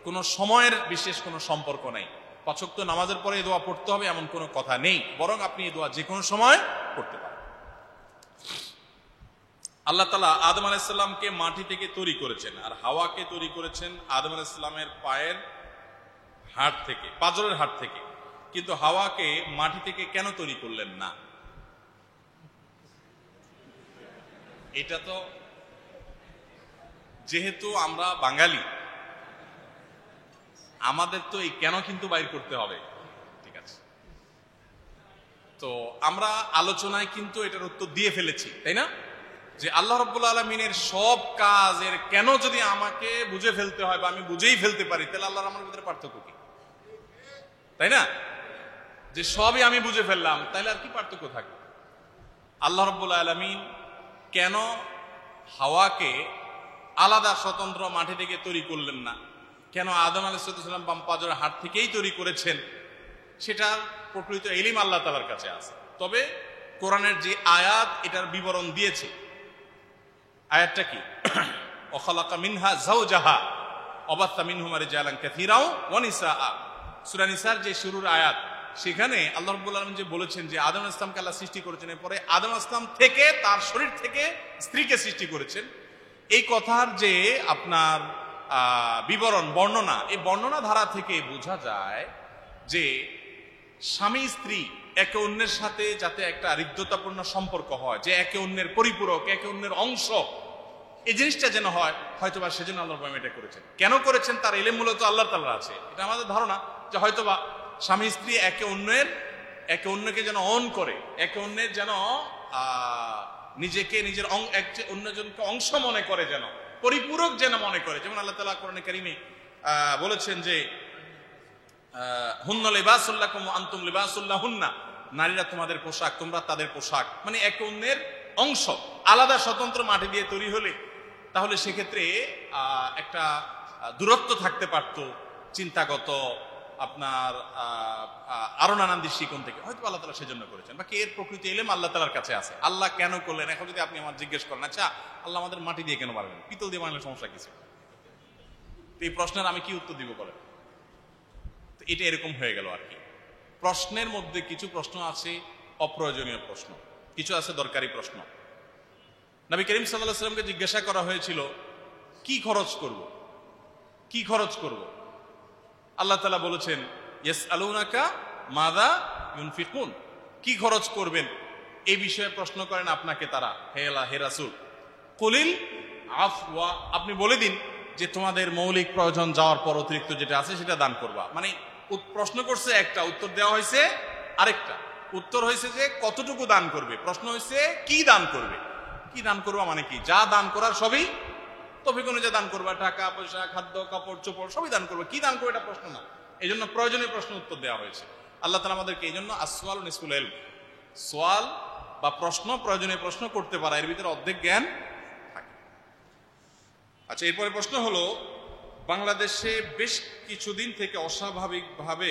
কোনো সময়ের বিশেষ কোনো সম্পর্ক নেই। 5 ওয়াক্ত নামাজের পরে এই দোয়া পড়তে হবে এমন কোনো কথা নেই, বরং আপনি এই দোয়া যে কোনো সময় পড়তে পারেন। আল্লাহ তাআলা আদম আলাইহিস সালামকে মাটি থেকে তৈরি করেছেন, আর হাওয়াকে তৈরি করেছেন আদম আলাইহিস সালামের পায়ের হাড় থেকে, পাঁজরের হাড় থেকে। কিন্তু হাওয়াকে মাটি থেকে কেন তৈরি করলেন না? এটা তো, যেহেতু আমরা বাঙালি, আমাদের তো এই কেন কিন্তু বাইর করতে হবে, ঠিক আছে? তো আমরা আলোচনায় কিন্তু এটার উত্তর দিয়ে ফেলেছি, তাই না? যে আল্লাহ রাব্বুল আলামিনের সব কাজের কেন যদি আমাকে বুঝে ফেলতে হয় বা আমি বুঝেই ফেলতে পারি, তাহলে আল্লাহর আমার ভিতরে পার্থক্য কি? তাই না? যে সবই আমি বুঝে ফেললাম, তাহলে আর কি পার্থক্য থাকবে? আল্লাহ রাব্বুল আলামিন কেন হাওয়াকে আলাদা স্বতন্ত্র মাটি থেকে তৈরি করলেন না? কেন আদম আলাইহিস সালাম বাম পাঁজরের হাড় থেকেই তৈরি করেছেন? সেটার প্রকৃত ইলম আল্লাহ তাআলার কাছে আছে। তবে কোরআনের যে আয়াত এটার বিবরণ দিয়েছে, আয়াতটা কি? ওয়াখালাকা মিনহা যাওজাহা ওয়াবাসা মিনহুমা রিজালান কাসীরাও ওয়া নিসাআ। সূরা নিসার যে শুরুর আয়াত, সেখানে আল্লাহ রাব্বুল আলামিন যে বলেছেন যে আদম আলাইহিস সালামকে আল্লাহ সৃষ্টি করেছেন, এরপরে আদম আলাইহিস সালাম থেকে তার শরীর থেকে স্ত্রীকে সৃষ্টি করেছেন। এই কথার যে আপনার বিবরণ, বর্ণনা, এই বর্ণনা ধারা থেকে বোঝা যায় যে স্বামী স্ত্রী একে অন্যের সাথে যাতে একটা হৃদ্যতাপূর্ণ সম্পর্ক হয়, যে একে অন্যের পরিপূরক, একে অন্যের অংশ, এই জিনিসটা যেন হয়, হয়তোবা সেজন্য আল্লাহ রাব্বুল আলামিন এটা করেছেন। কেন করেছেন তার ইলম মূলত আল্লাহ তাআলার আছে। এটা আমাদের ধারণা যে হয়তোবা স্বামী স্ত্রী একে অন্যকে যেন অন করে, একে অন্যের যেন নিজেকে নিজের অন্যজনকে অংশ মনে করে, যেন পরিপূরক যেন মনে করে। যেমন আল্লাহ তাআলা কোরআনে কারীমে বলেছেন যে হুন্না লিবাসুল লাকুম ওয়া আনতুম লিবাসুল লাহুন্না, নারীরা তোমাদের পোশাক, তোমরা তাদের পোশাক। মানে একে অন্যের অংশ। আলাদা স্বতন্ত্র মাটি দিয়ে তৈরি হলে তাহলে সেক্ষেত্রে একটা দূরত্ব থাকতে পারত, চিন্তাগত, আপনার আরো নানান দৃষ্টিকোণ থেকে। হয়তো আল্লাহ তাআলা সেজন্য করেছেন, বাকি এর প্রকৃতি ইলম আল্লাহ তাআলার কাছে আছে। আল্লাহ কেন করলেন, এখন যদি আপনি আমার জিজ্ঞেস করেন, আচ্ছা আল্লাহ আমাদের মাটি দিয়ে কেন বানালেন, পিতল দিয়ে বানালে সমস্যা কিছু? এই প্রশ্নের আমি কি উত্তর দিব বলেন? তো এটা এরকম হয়ে গেল আর কি। প্রশ্নের মধ্যে কিছু প্রশ্ন আছে অপ্রয়োজনীয় প্রশ্ন, কিছু আছে দরকারি প্রশ্ন। নবী করিম সাল্লাল্লাহু আলাইহি ওয়াসাল্লামকে জিজ্ঞাসা করা হয়েছিল কি খরচ করব? আল্লাহ তাআলা বলেছেন ইয়াসআলুনাকা মাযা ইউনফিকুন, কি খরচ করবেন এই বিষয়ে প্রশ্ন করেন আপনাকে তারা, হে রাসূল। কুলিল আফওয়া, আপনি বলে দিন যে তোমাদের মৌলিক প্রয়োজন যাওয়ার পর অতিরিক্ত যেটা আছে সেটা দান করবা। মানে প্রশ্ন করছে একটা, উত্তর দেওয়া হয়েছে আরেকটা। উত্তর হয়েছে যে কতটুকু দান করবে, প্রশ্ন হয়েছে কি দান করবে। কি দান করবা মানে কি? যা দান করার সবই তৌফিক অনুযায়ী দান করবা, টাকা পয়সা, খাদ্য, কাপড় চোপড় সবই দান করবে। কি দান করবে এটা প্রশ্ন না, এই জন্য প্রয়োজনীয় প্রশ্ন উত্তর দেওয়া হয়েছে। আল্লাহ তাআলা আমাদেরকে এই জন্য আসওয়াল নিসফুল ইলম, সোয়াল বা প্রশ্ন, প্রয়োজনীয় প্রশ্ন করতে পারা, এর ভিতরে অর্ধেক জ্ঞান থাকে। আচ্ছা, এরপরে প্রশ্ন হলো, বাংলাদেশে বেশ কিছুদিন থেকে অস্বাভাবিকভাবে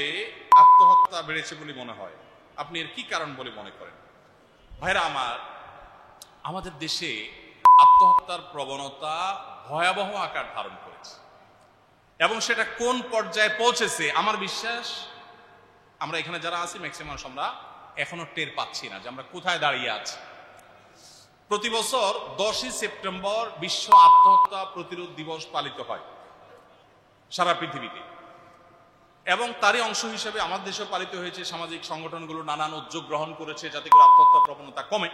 আত্মহত্যা বেড়েছে বলে মনে হয়, আপনি এর কি কারণ বলে মনে করেন? ভাইরা আমার, আমাদের দেশে আত্মহত্যার প্রবণতা ভয়াবহ আকার ধারণ করেছে এবং সেটা কোন পর্যায়ে পৌঁছেছে আমার বিশ্বাস আমরা এখানে যারা আছি ম্যাক্সিমাম আমরা এখনো টের পাচ্ছি না যে আমরা কোথায় দাঁড়িয়ে আছি। প্রতি বছর 10ই সেপ্টেম্বর বিশ্ব আত্মহত্যা প্রতিরোধ দিবস পালিত হয় সারা পৃথিবীতে, এবং তারই অংশ হিসেবে আমাদের দেশেও পালিত হয়েছে। সামাজিক সংগঠনগুলো নানান উদ্যোগ গ্রহণ করেছে যাতে করে আত্মহত্যা প্রবণতা কমে।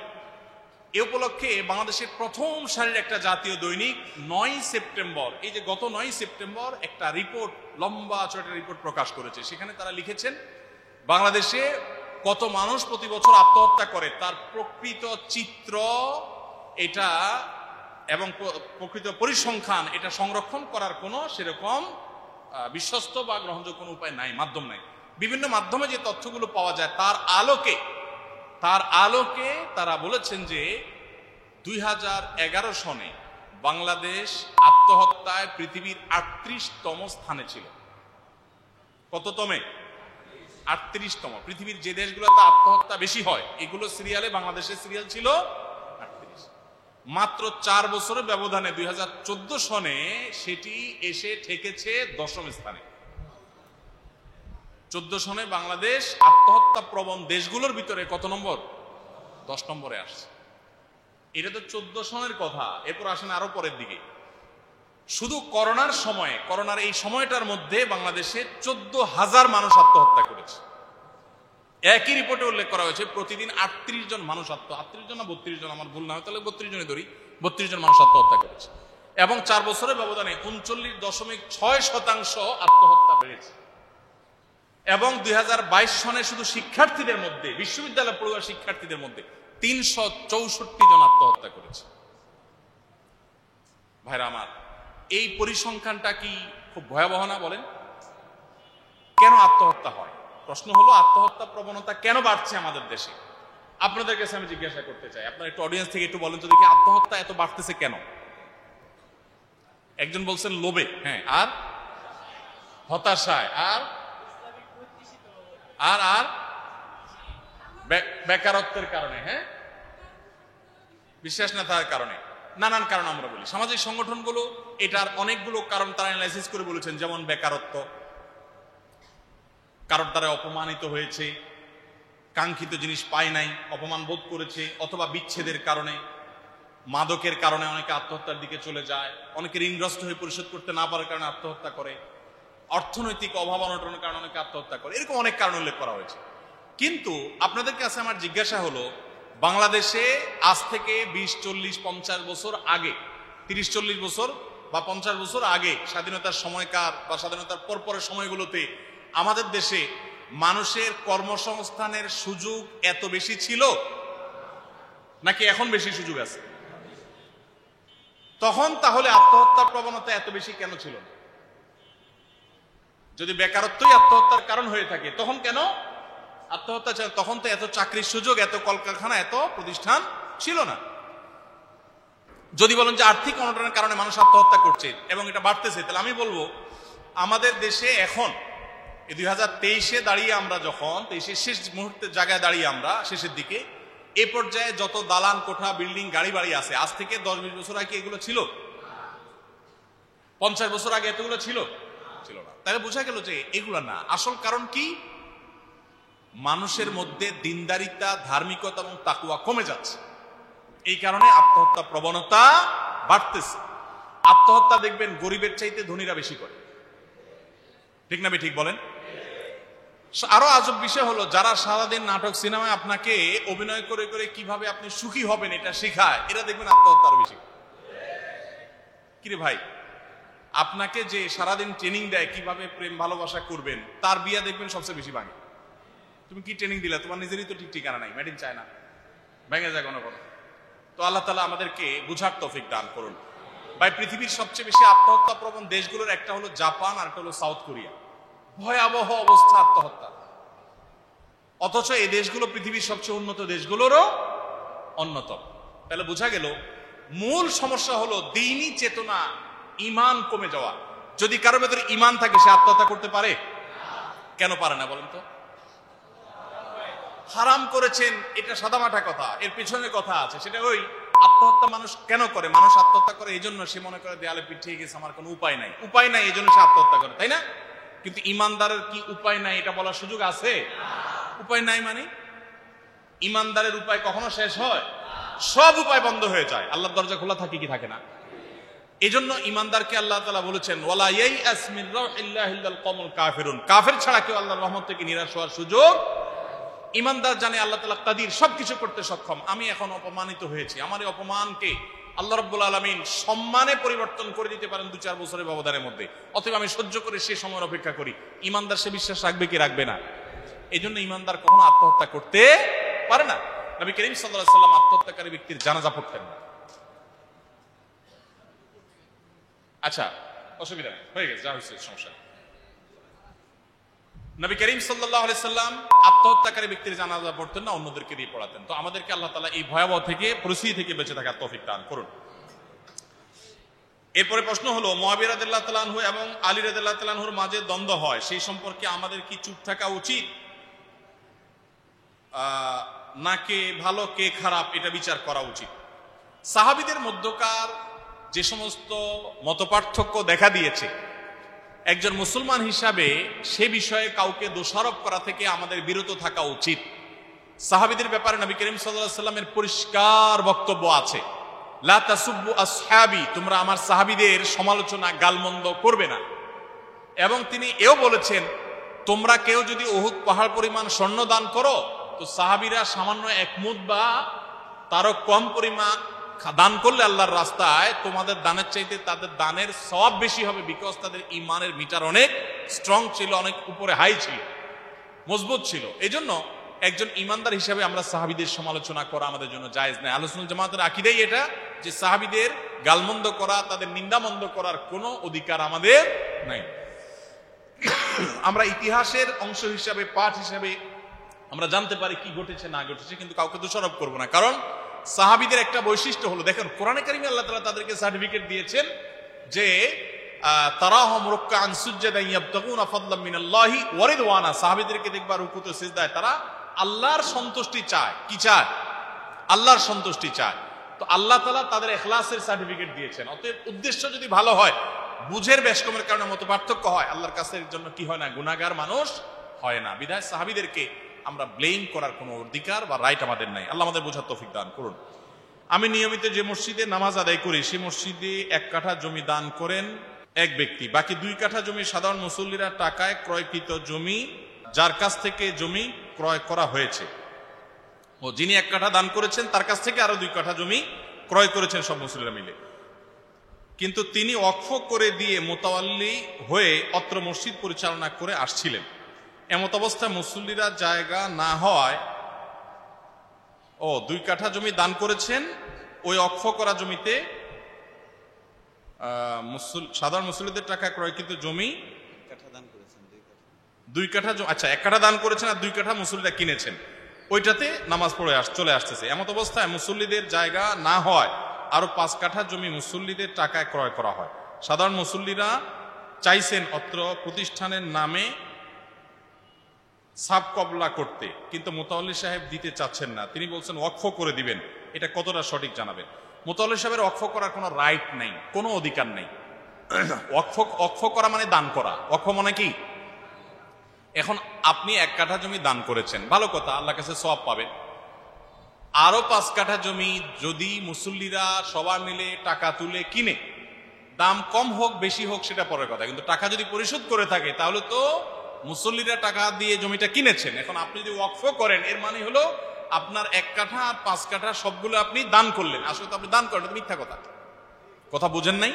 এ উপলক্ষে বাংলাদেশের প্রথম সারির একটা জাতীয় দৈনিক 9 সেপ্টেম্বর, এই যে গত 9 সেপ্টেম্বর একটা রিপোর্ট, লম্বা চড়া রিপোর্ট প্রকাশ করেছে। সেখানে তারা লিখেছেন বাংলাদেশে কত মানুষ প্রতি বছর আত্মহত্যা করে তার প্রকৃত চিত্র এটা এবং প্রকৃত পরিসংখ্যান এটা সংরক্ষণ করার কোনো সেরকম বিশ্বস্ত বা গ্রহণযোগ্য কোনো উপায় নাই, মাধ্যম নাই। বিভিন্ন মাধ্যমে যে তথ্যগুলো পাওয়া যায় তার আলোকে তারা বলেছেন যে 2011 সনে বাংলাদেশ আত্মহত্যায় পৃথিবীর 38তম স্থানে ছিল। কততমে? 38তম। পৃথিবীর যে দেশগুলোতে আত্মহত্যা বেশি হয় এগুলো সিরিয়ালে বাংলাদেশের সিরিয়াল ছিল 38। মাত্র 4 বছরের ব্যবধানে 2014 সনে সেটি এসে ঠেকেছে 10ম স্থানে। 14 সনে বাংলাদেশ আত্মহত্যা প্রবণ দেশগুলোর ভিতরে কত নম্বর? 10 নম্বরে আসছে। এটা তো 14 সনের কথা। এরপর আসেন আরো পরের দিকে। শুধু করোনার সময়ে, করোনার এই সময়টার মধ্যে বাংলাদেশে 14,000 মানুষ আত্মহত্যা করেছে। একই রিপোর্টে উল্লেখ করা হয়েছে প্রতিদিন 38 জন মানুষ 38 জন না 32 জন, আমার ভুল না হয় তাহলে 32 জনই ধরি, 32 জন মানুষ আত্মহত্যা করেছে। এবং 4 বছরের ব্যবধানে 39.6% আত্মহত্যা বেড়েছে। এবং 2022 সনে শুধু শিক্ষার্থীদের মধ্যে, বিশ্ববিদ্যালয় পড়ুয়া শিক্ষার্থীদের মধ্যে 364 জন আত্মহত্যা করেছে। ভাইরা আমার, এই পরিসংখ্যানটা কি খুব ভয়াবহ না বলেন? কেন আত্মহত্যা হয়? প্রশ্ন হলো আত্মহত্যা প্রবণতা কেন বাড়ছে আমাদের দেশে? আপনাদের কাছে আমি জিজ্ঞাসা করতে চাই, আপনারা একটু অডিয়েন্স থেকে একটু বলেন তো দেখি, আত্মহত্যা এত বাড়তেছে কেন? একজন বলছেন লোভে, হ্যাঁ, আর হতাশায়, আর আর আর বেকারত্বের কারণে, হ্যাঁ, বিশ্বাস না থাকার কারণে, নানান কারণ আমরা বলি। সামাজিক সংগঠনগুলো এটার অনেকগুলো কারণ তারা অ্যানালাইসিস করে বলেছেন, যেমন বেকারত্ব, কারোর দ্বারা অপমানিত হয়েছে, কাঙ্ক্ষিত জিনিস পায় নাই, অপমান বোধ করেছে, অথবা বিচ্ছেদের কারণে, মাদকের কারণে অনেকে আত্মহত্যার দিকে চলে যায়, অনেকে ঋণগ্রস্ত হয়ে পরিশোধ করতে না পারার কারণে আত্মহত্যা করে, অর্থনৈতিক অভাব অনটনের কারণে অনেকে আত্মহত্যা করে, এরকম অনেক কারণ উল্লেখ করা হয়েছে। কিন্তু আপনাদের কাছে আমার জিজ্ঞাসা হলো, বাংলাদেশে আজ থেকে 20, 40, 50 বছর আগে, 30, 40 বছর বা 50 বছর আগে, স্বাধীনতার সময়কার বা স্বাধীনতার পরপরের সময়গুলোতে আমাদের দেশে মানুষের কর্মসংস্থানের সুযোগ এত বেশি ছিল নাকি এখন বেশি সুযোগ আছে? তখন তাহলে আত্মহত্যার প্রবণতা এত বেশি কেন ছিল না? যদি বেকারত্বই আত্মহত্যার কারণ হয়ে থাকে তখন কেন আত্মহত্যা? তখন তো এত চাকরির সুযোগ, এত কলকারখানা, এত প্রতিষ্ঠান ছিল না। যদি বলেন যে আর্থিক অনটনের কারণে মানুষ আত্মহত্যা করছে এবং এটা বাড়তেছে, তাহলে আমি বলবো আমাদের দেশে এখন 2023-এ দাঁড়িয়ে আমরা যখন 23-এর শেষ মুহূর্তের জায়গায় দাঁড়িয়ে আমরা শেষের দিকে, এ পর্যায়ে যত দালান কোঠা, বিল্ডিং, গাড়ি বাড়ি আছে, আজ থেকে 10-20 বছর আগে এগুলো ছিল? 50 বছর আগে এতগুলো ছিল? ছিল না। তাহলে বোঝা গেল যে এগুলো না। আসল কারণ কি? মানুষের মধ্যে দিনদারিতা, ধার্মিকতা এবং তাকওয়া কমে যাচ্ছে। এই কারণে আত্মহত্যা প্রবণতা বাড়তেছে। আত্মহত্যা দেখবেন গরিবের চাইতে ধনীরা বেশি করে, ঠিক না? ঠিক বলেন। আরো আজব বিষয় হলো, যারা সারাদিন নাটক সিনেমায় আপনাকে অভিনয় করে করে কিভাবে আপনি সুখী হবেন এটা শেখায়, এরা দেখবেন আত্মহত্যা আরো বেশি। কিরে ভাই, আপনাকে যে সারাদিন ট্রেনিং দেয় কিভাবে প্রেম ভালোবাসা করবেন, তার বিয়া দেখবেন সবচেয়ে বেশি ভাঙে। তুমি কি ট্রেনিং দিলা? তোমার নিজেরই তো ঠিক ঠিকানা নাই, মেড ইন চায়না, ভেঙে যায় কোনো কোনো। তো আল্লাহ তাআলা আমাদেরকে বুঝার তৌফিক দান করুন। ভাই, পৃথিবীর সবচেয়ে বেশি আত্মহত্যা প্রবণ দেশগুলোর একটা হলো জাপান, আর একটা হলো সাউথ কোরিয়া। ভয়াবহ অবস্থা আত্মহত্যা। অথচ এই দেশগুলো পৃথিবীর সবচেয়ে উন্নত দেশগুলোরও অন্যতম। তাহলে বোঝা গেল মূল সমস্যা হলো দ্বীনি চেতনা, ঈমান কমে যাওয়া। যদি কারোর ভেতরে ঈমান থাকে সে আত্মহত্যা করতে পারে? কেন পারে না বলেন তো? হারাম করেছেন, এটা সাদামাটা কথা, এর পিছনে কথা আছে। সেটা ওই আত্মহত্যা মানুষ কেন করে? মানুষ আত্মহত্যা করে এই জন্য সে মনে করে দেয়ালে পিঠিয়ে গেছে, আমার কোনো উপায় নাই। উপায় নাই এই জন্য সে আত্মহত্যা করে, তাই না? কিন্তু ইমানদারের কি উপায় নাই এটা বলার সুযোগ আছে? উপায় নাই মানে ইমানদারের উপায় কখনো শেষ হয়? সব উপায় বন্ধ হয়ে যায়। আল্লাহর দরজা খোলা থাকে কি থাকে না? এজন্য ইমানদারকে আল্লাহ তাআলা বলেছেন, ওয়ালা ইয়াইআস মির রাহিল্লাহি ইল্লাল কওমুল কাফিরুন। কাফের ছাড়া কেউ আল্লাহর রহমত থেকে নিরাশ হওয়ার সুযোগ। ইমানদার জানে আল্লাহ তাআলা কাদির, সবকিছু করতে সক্ষম। আমি এখন অপমানিত হয়েছি, আমার এই অপমানকে আল্লাহ রাব্বুল আলামিন সম্মানে পরিবর্তন করে দিতে পারেন 2-4 বছরের ব্যবধানের মধ্যে। অতএব আমি সহ্য করে সে সময়ের অপেক্ষা করি। ইমানদার সে বিশ্বাস রাখবে কি রাখবে না? এই জন্য ইমানদার কখনো আত্মহত্যা করতে পারে না। নবী করিম সাল্লাল্লাহু আলাইহি ওয়াসাল্লাম আত্মহত্যাকারী ব্যক্তির জানাজা পড়তেন না। আচ্ছা, অসুবিধা নেই, হয়ে গেছে, যা হয়েছে সমস্যা। নবী করিম সাল্লাল্লাহু আলাইহি সাল্লাম আত্মহত্যাকারী ব্যক্তির জানাজা পড়তেন না, অন্যদেরকে দিয়ে পড়াতেন। তো আমাদেরকে আল্লাহ তাআলা এই ভয়াবহ থেকে, পরিস্থিতি থেকে বেঁচে থাকার তৌফিক দান করুন। এরপরে প্রশ্ন হলো, মুআবিয়া রাদিয়াল্লাহু তাআলা আনহু এবং আলী রাদিয়াল্লাহু তাআলা আনহুর মাঝে দ্বন্দ্ব হয়, সেই সম্পর্কে আমাদের কি চুপ থাকা উচিত, না কে ভালো কে খারাপ এটা বিচার করা উচিত? সাহাবীদের মধ্যকার যে সমস্ত মতপার্থক্য দেখা দিয়েছে, একজন মুসলমান হিসাবে সে বিষয়ে কাউকে দোষারোপ করা থেকে আমাদের বিরত থাকা উচিত। সাহাবীদের ব্যাপারে নবী করিম সাল্লাল্লাহু আলাইহি সাল্লামের পরিষ্কার বক্তব্য আছে, লা তাসুব্বু আসহাবি, তোমরা আমার সাহাবীদের সমালোচনা গালমন্দ করবে না। এবং তিনি এও বলেছেন, তোমরা কেউ যদি উহুদ পাহাড় পরিমাণ স্বর্ণ দান করো, তো সাহাবীরা সামান্য এক মুদ বা তারও কম পরিমাণ দান করলে আল্লাহর রাস্তায়, তোমাদের দানের চাইতে তাদের দানের সওয়াব বেশি হবে, বিকজ তাদের ঈমানের মিটার অনেক স্ট্রং ছিল, অনেক উপরে হাই ছিল, মজবুত ছিল। এজন্য একজন ঈমানদার হিসেবে আমরা সাহাবীদের সমালোচনা করা আমাদের জন্য জায়েজ নাই। আহলে সুন্নাত জামাতের আকীদাই এটা, যে সাহাবীদের গালমন্দ করা, তাদের নিন্দামন্দ করার কোনো অধিকার আমাদের নাই। আমরা ইতিহাসের অংশ হিসাবে, পাঠ হিসাবে আমরা জানতে পারি কি ঘটেছে না ঘটেছে, কিন্তু কাউকে দোষারোপ করবো না। কারণ সাহাবীদের একটা বৈশিষ্ট্য হলো, দেখেন কোরআনে কারিমে আল্লাহ তাআলা তাদেরকে সার্টিফিকেট দিয়েছেন যে তারাহুম রুকআন সুজদান ইয়াবতাগুনা ফাদলাম মিনাল্লাহি ওয়া রিদওয়ানা, সাহাবীদেরকে দেখবা রুকুতে সিজদায় তারা আল্লাহর সন্তুষ্টি চায়। কি চায়? আল্লাহর সন্তুষ্টি চায়। তো আল্লাহ তাআলা তাদের ইখলাসের সার্টিফিকেট দিয়েছেন। অতএব উদ্দেশ্য যদি ভালো হয়, বুঝের বেশকমের কারণে মত পার্থক্য হয়, আল্লাহর কাছে এর জন্য কি হয় না, গুনাহগার মানুষ হয় না। বিধায় সাহাবীদেরকে আমরা ব্লেম করার কোনো অধিকার বা রাইট আমাদের নাই। আল্লাহ আমাদের বোঝার তৌফিক দান করুন। আমি নিয়মিত যে মসজিদে নামাজ আদায় করি, সেই মসজিদে 1 কাঠা জমি দান করেন এক ব্যক্তি, বাকি 2 কাঠা জমি সাধারণ মুসল্লিরা টাকায় ক্রয়কৃত জমি, যার কাছ থেকে জমি ক্রয় করা হয়েছে, ও যিনি 1 কাঠা দান করেছেন তার কাছ থেকে আরো 2 কাঠা জমি ক্রয় করেছেন সব মুসল্লিরা মিলে, কিন্তু তিনি ওয়াকফ করে দিয়ে মোতাওয়াল্লি হয়ে অত্র মসজিদ পরিচালনা করে আসছিলেন। এমত অবস্থায় মুসল্লিরা জায়গা না হওয়ায় 2 কাঠা জমি দান করেছেন, ওই ওয়াকফ করা জমিতে সাধারণ মুসল্লিদের টাকা ক্রয়কৃত জমি 2 কাঠা, আচ্ছা 1 কাঠা দান করেছেন আর 2 কাঠা মুসল্লিরা কিনেছেন, ওইটাতে নামাজ পড়ে চলে আসতেছে। এমত অবস্থায় মুসল্লিদের জায়গা না হয় আরো 5 কাঠা জমি মুসল্লিদের টাকায় ক্রয় করা হয়। সাধারণ মুসল্লিরা চাইছেন অত্র প্রতিষ্ঠানের নামে সাব কবলা করতে, কিন্তু মোতাওয়াল্লি সাহেব দিতে চাচ্ছেন না, তিনি বলছেন ওয়াকফ করে দিবেন। এটা কতটা সঠিক জানাবেন? মোতাওয়াল্লি সাহেবের ওয়াকফ করার কোনো রাইট নেই, কোনো অধিকার নেই। ওয়াকফ করা মানে দান করা। ওয়াকফ মানে কি? এখন আপনি 1 কাঠা জমি দান করেছেন, ভালো কথা, আল্লাহর কাছে সওয়াব পাবেন। আরো 5 কাঠা জমি যদি মুসল্লিরা সবাই মিলে টাকা তুলে কিনে, দাম কম হোক বেশি হোক সেটা পরের কথা, কিন্তু টাকা যদি পরিশোধ করে থাকে তাহলে তো মুসল্লিরা টাকা দিয়ে জমিটা কিনেছেন। এখন আপনি যদি ওয়াকফ করেন, এর মানে হলো আপনার 1 কাঠা আর 5 কাঠা সবগুলো আপনি দান করলেন। আসলে তো আপনি দান করেন, এটা মিথ্যা কথা, কথা বুঝেন নাই?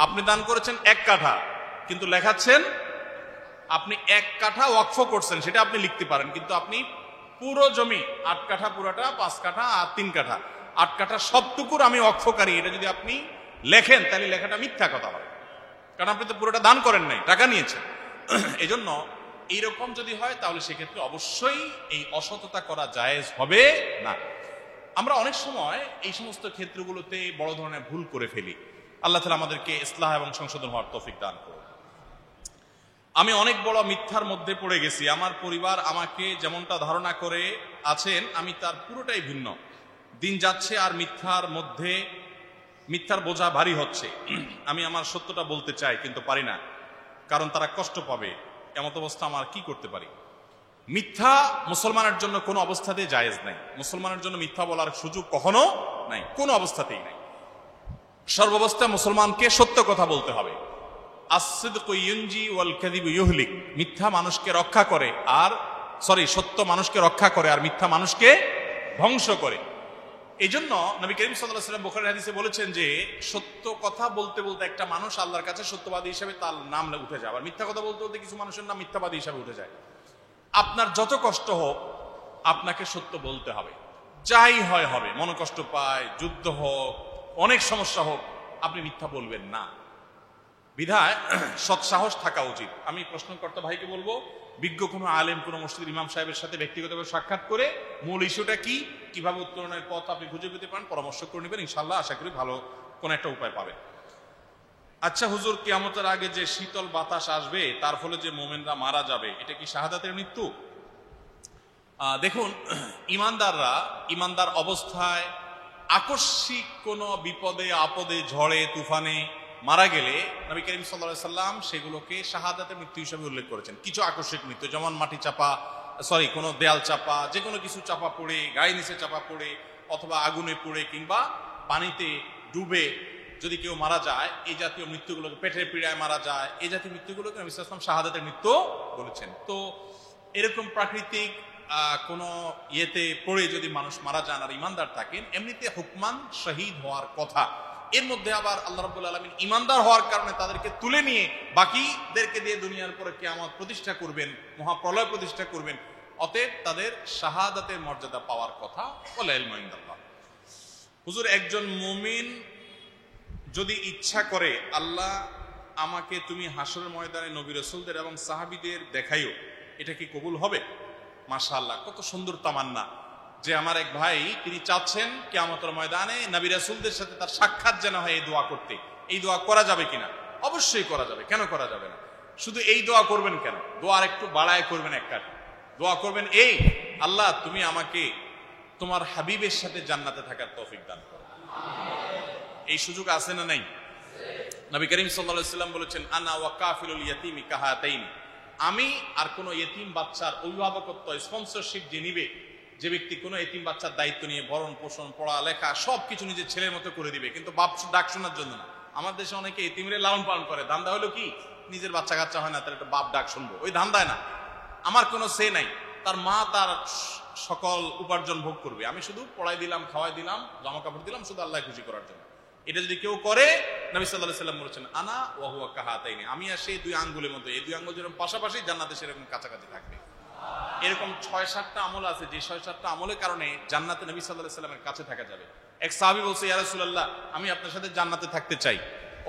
আপনি দান করেছেন 1 কাঠা, কিন্তু লেখাচ্ছেন আপনি 1 কাঠা ওয়াকফ করছেন, সেটা আপনি লিখতে পারেন, কিন্তু আপনি পুরো জমি 8 কাঠা পুরাটা, 5 কাঠা আর 3 কাঠা, 8 কাঠা সবটুকুর আমি ওয়াকফকারী, এটা যদি আপনি লেখেন তাহলে লেখাটা মিথ্যা কথা হয়, কারণ আপনি তো পুরোটা দান করেন নাই, টাকা নিয়েছেন। এজন্য এইরকম যদি হয় তাহলে সেক্ষেত্রে অবশ্যই এই অসততা করা জায়েজ হবে না। আমরা অনেক সময় এই সমস্ত ক্ষেত্রগুলোতে বড় ধরনের ভুল করে ফেলি। আল্লাহ তাআলা আমাদেরকে ইসলাহ এবং সংশোধন হওয়ার তৌফিক দান করুন। আমি অনেক বড় মিথ্যার মধ্যে পড়ে গেছি, আমার পরিবার আমাকে যেমনটা ধারণা করে আছেন আমি তার পুরোটাই ভিন্ন। দিন যাচ্ছে আর মিথ্যার বোঝা ভারী হচ্ছে। আমি আমার সত্যটা বলতে চাই কিন্তু পারি না, কারণ তারা কষ্ট পাবে। এমত অবস্থা আমার কি করতে পারি? মিথ্যা মুসলমানের জন্য কোনো অবস্থাতেই জায়েজ নাই। মুসলমানের জন্য মিথ্যা বলার সুযোগ কখনো নাই, কোনো অবস্থাতেই নাই। সর্বাবস্থায় মুসলমানকে সত্য কথা বলতে হবে। as-sidqu yunji wal kadhibu yuhlik, মিথ্যা মানুষকে রক্ষা করে আর সত্য মানুষকে রক্ষা করে আর মিথ্যা মানুষকে ধ্বংস করে। এই জন্য নবী করিম সাল্লাল্লাহু আলাইহি ওয়াসাল্লাম বুখারীর হাদিসে বলেছেন যে সত্য কথা বলতে বলতে একটা মানুষ আল্লাহর কাছে সত্যবাদী হিসেবে তার নাম উঠে যায়, আর মিথ্যা কথা বলতে বলতে কিছু মানুষের নাম মিথ্যাবাদী হিসেবে উঠে যায়। আপনার যত কষ্ট হোক আপনাকে সত্য বলতে হবে, যাই হয় হবে, মনোকষ্ট পায়, যুদ্ধ হোক, অনেক সমস্যা হোক, আপনি মিথ্যা বলবেন না। বিধায় সৎসাহস থাকা উচিত। আমি প্রশ্নকর্তা ভাইকে বলবো, বিজ্ঞ কোনো আলেম, কোনো মসজিদের ইমাম সাহেবের সাথে ব্যক্তিগতভাবে সাক্ষাৎ করে মূল ইস্যুটা কি, কিভাবে উত্তরণের পথ আপনি খুঁজে পেতে পারেন, পরামর্শ করে নেবেন। ইনশাল্লাহ আশা করি ভালো কোনো একটা উপায় পাবেন। আচ্ছা হুজুর, কিয়ামতের আগে যে শীতল বাতাস আসবে তার ফলে যে মোমেনরা মারা যাবে, এটা কি শাহাদাতের মৃত্যু? দেখুন, ইমানদার অবস্থায় আকস্মিক কোনো বিপদে আপদে ঝড়ে তুফানে মারা গেলে নবী করিম সাল্লাল্লাহু আলাইহি সাল্লাম সেগুলোকে শাহাদাতের মৃত্যু হিসেবে উল্লেখ করেছেন। কিছু আকস্মিক মৃত্যু, যেমন মাটি চাপা, কোনো দেয়াল চাপা, যে কোনো কিছু চাপা পড়ে, গায়ে নিচে চাপা পড়ে, অথবা আগুনে পড়ে, কিংবা পানিতে ডুবে যদি কেউ মারা যায়, এই জাতীয় মৃত্যুগুলোকে, পেটের পীড়ায় মারা যায়, এই জাতীয় মৃত্যুগুলোকে নবী সাল্লাল্লাহু আলাইহি ওয়াসাল্লাম শাহাদাতের মৃত্যু বলেছেন। তো এরকম প্রাকৃতিক কোনো ইয়েতে পড়ে যদি মানুষ মারা যান আর ইমানদার থাকেন, এমনিতে হুকমান শহীদ হওয়ার কথা। এর মধ্যে আবার আল্লাহ রাব্বুল আলামিন ইমানদার হওয়ার কারণে তাদেরকে তুলে নিয়ে বাকিদেরকে দিয়ে দুনিয়ার পরে কিয়ামত প্রতিষ্ঠা করবেন, মহাপ্রলয় প্রতিষ্ঠা করবেন। অতএব তাদের শাহাদাতের মর্যাদা পাওয়ার কথা। ওয়াল ইলমু ইনদাল্লাহ। হুজুর, একজন মুমিন যদি ইচ্ছা করে, আল্লাহ আমাকে তুমি হাসরের ময়দানে নবী রাসূলদের এবং সাহাবীদের দেখাইও, এটা কি কবুল হবে? মাশাআল্লাহ, কত সুন্দর তামান্না যে আমার এক ভাই, তিনি চাচ্ছেন কিয়ামতের ময়দানে নবী রাসূলদের সাথে তার সাক্ষাৎ যেন হয়, এই দোয়া করতে। এই দোয়া করা যাবে কিনা? অবশ্যই করা যাবে, কেন করা যাবে না? শুধু এই দোয়া করবেন কেন, দোয়া একটু বাড়ায় করবেন। একটা দোয়া করবেন, এই আল্লাহ তুমি আমাকে তোমার হাবিবের সাথে জান্নাতে থাকার তৌফিক দান করো। এই সুযোগ আছে না নাই? নবী করিম সাল্লাল্লাহু আলাইহি ওয়াসাল্লাম বলেছেন, আনা ওয়া কাফিলুল ইয়াতীমি কাহাতাইনি, আমি আর কোন এতিম বাচ্চার অভিভাবকত্ব, স্পন্সরশিপ যে নিবে, যে ব্যক্তি কোনো এতিম বাচ্চার দায়িত্ব নিয়ে ভরণ পোষণ, পড়া লেখা সবকিছু নিজের ছেলের মতো করে দিবে, কিন্তু বাপ ডাক শোনার জন্য না। আমার দেশে অনেকে এতিমরে লালন পালন করে, ধান্দা হলো কি, নিজের বাচ্চা কাচ্চা হয় না, তার একটা বাপ ডাক শুনবো, ওই ধান্দায় না। আমার কোনো সে নাই, তার মা তার সকল উপার্জন ভোগ করবে, আমি শুধু পড়াই দিলাম, খাওয়াই দিলাম, জামা কাপড় দিলাম, শুধু আল্লাহ খুশি করার জন্য। এটা যদি কেউ করে, নবী সাল্লাল্লাহু আলাইহি ওয়াসাল্লাম বলেছেন, আনা ওয়া হুয়া কাহাতাইনি, আমি আর সেই দুই আঙ্গুলের মতো, এই দুই আঙ্গুল যেরকম পাশাপাশি, জান্নাতে সেরকম কাছাকাছি থাকবে। এরকম 6-7টা আমল আছে, যে 6-7টা আমলের কারণে জান্নাতে নবী সাল্লাল্লাহু আলাইহি ওয়াসাল্লামের কাছে থাকা যাবে। এক সাহাবী বলছে, ইয়া রাসূলুল্লাহ, আমি আপনার সাথে জান্নাতে থাকতে চাই।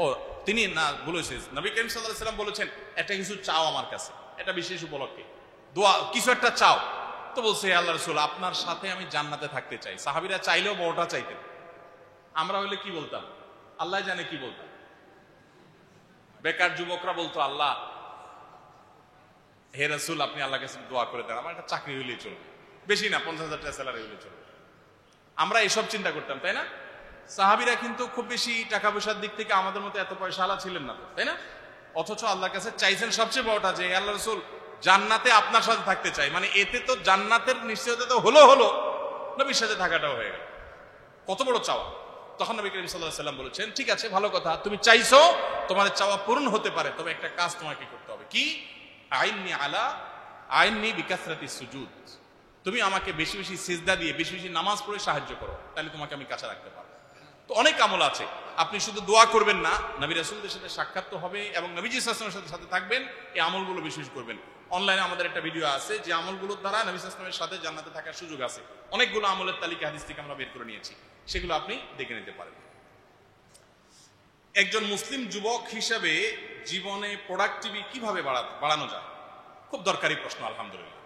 ও তিনি না বলেছে, নবী করিম সাল্লাল্লাহু আলাইহি ওয়াসাল্লাম বলেছেন, একটা কিছু চাও আমার কাছে, এটা বিশেষ উপলক্ষে দোয়া, কিছু একটা চাও। তো বলছে, ইয়া আল্লাহর রাসূল, আপনার সাথে আমি জান্নাতে থাকতে চাই। সাহাবীরা চাইলেও বড়টা চাইতেন, আমরা হইলে কি বলতাম আল্লাহ জানে কি বলতাম। বেকার যুবকরা বলতো, আল্লাহ হে রাসূল, আপনি আল্লাহর কাছে দোয়া করে দেন, আমার একটা চাকরি হইলেই চলবে, বেশি না 50,000 টাকা স্যালারি হইলে চলবে। আমরা এইসব চিন্তা করতাম, তাই না? সাহাবীরা কিন্তু খুব বেশি টাকা পয়সার দিক থেকে আমাদের মতো এত পয়সাওয়ালা ছিলেন না, তাই না? অথচ আল্লাহর কাছে চাইছেন সবচেয়ে বড়টা, যে আল্লাহ রাসূল জান্নাতে আপনার সাথে থাকতে চাই। মানে এতে তো জান্নাতের নিশ্চয়তা তো হলো, নবীর সাথে থাকাটাও হয়ে গেল। কত বড় চাওয়া! তখন নবী করিম সাল্লাল্লাহু আলাইহি ওয়াসাল্লাম বলেছেন, ঠিক আছে, ভালো কথা, তুমি চাইছো, তোমার চাওয়া পূরণ হতে পারে, তবে একটা কাজ তোমাকে করতে হবে। কি? আইননি বিকাসরাতি সুজুদ, তুমি আমাকে বেশি বেশি সিজদা দিয়ে, বেশি বেশি নামাজ পড়ে সাহায্য করো, তাহলে তোমাকে আমি কাছে রাখতে পারবো। তো অনেক আমল আছে, আপনি শুধু দোয়া করবেন না, নবী রাসূলদের সাথে সাক্ষাৎ তো হবে এবং নবীজি সাল্লাল্লাহু আলাইহি ওয়াসাল্লামের সাথে থাকবেন, এই আমলগুলো বেশি বেশি করবেন। অনলাইনে আমাদের একটা ভিডিও আছে, যে আমলগুলোর দ্বারা নবী সাল্লাল্লাহু আলাইহি ওয়াসাল্লামের সাথে জান্নাতে থাকার সুযোগ আছে। অনেকগুলো আমলের তালিকা হাদিস থেকে আমরা বের করে নিয়েছি, সেগুলো আপনি দেখে নিতে পারেন। একজন মুসলিম যুবক হিসেবে জীবনে প্রোডাক্টিভিটি কিভাবে বাড়ানো যায়? খুব দরকারি প্রশ্ন। আলহামদুলিল্লাহ,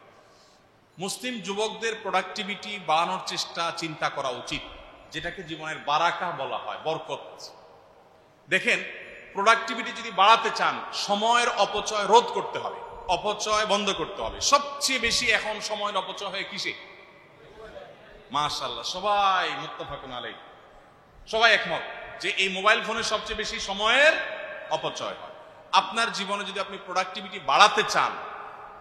মুসলিম যুবকদের প্রোডাক্টিভিটি বাড়ানোর চেষ্টা, চিন্তা করা উচিত, যেটাকে জীবনের বারাকা বলা হয়, বরকত। দেখেন, প্রোডাক্টিভিটি যদি বাড়াতে চান, সময়ের অপচয় রোধ করতে হবে, অপচয় বন্ধ করতে হবে। সবচেয়ে বেশি এখন সময়ের অপচয় হয় কিসে? মাশাআল্লাহ, সবাই মুত্তাফাকুন আলাইহি, সবাই একমত যে এই মোবাইল ফোনে সবচেয়ে বেশি সময়ের অপচয় হয়। আপনার জীবনে যদি আপনি প্রোডাক্টিভিটি বাড়াতে চান,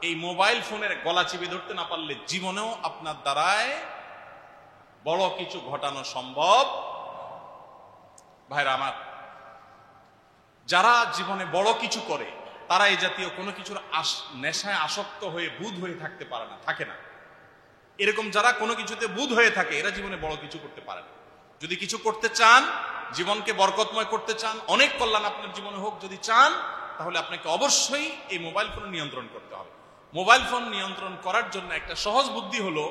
এই মোবাইল ফোনের গলা চিপে ধরতে না পারলে জীবনেও আপনার দ্বারায় বড় কিছু ঘটানো সম্ভব। ভাইরা আমার, যারা জীবনে বড় কিছু করে, তারা এই জাতীয় কোনো কিছুর নেশায় আসক্ত হয়ে বুঁদ হয়ে থাকতে পারে না, থাকে না। এরকম যারা কোনো কিছুতে বুঁদ হয়ে থাকে, এরা জীবনে বড় কিছু করতে পারে না। যদি কিছু করতে চান, জীবনকে বরকতময় করতে চান, অনেক কল্যাণ আপনার জীবনে হোক যদি চান, তাহলে আপনাকে অবশ্যই এই মোবাইল ফোন নিয়ন্ত্রণ করতে হবে। মোবাইল ফোন নিয়ন্ত্রণ করার জন্য একটা সহজ বুদ্ধি হলো,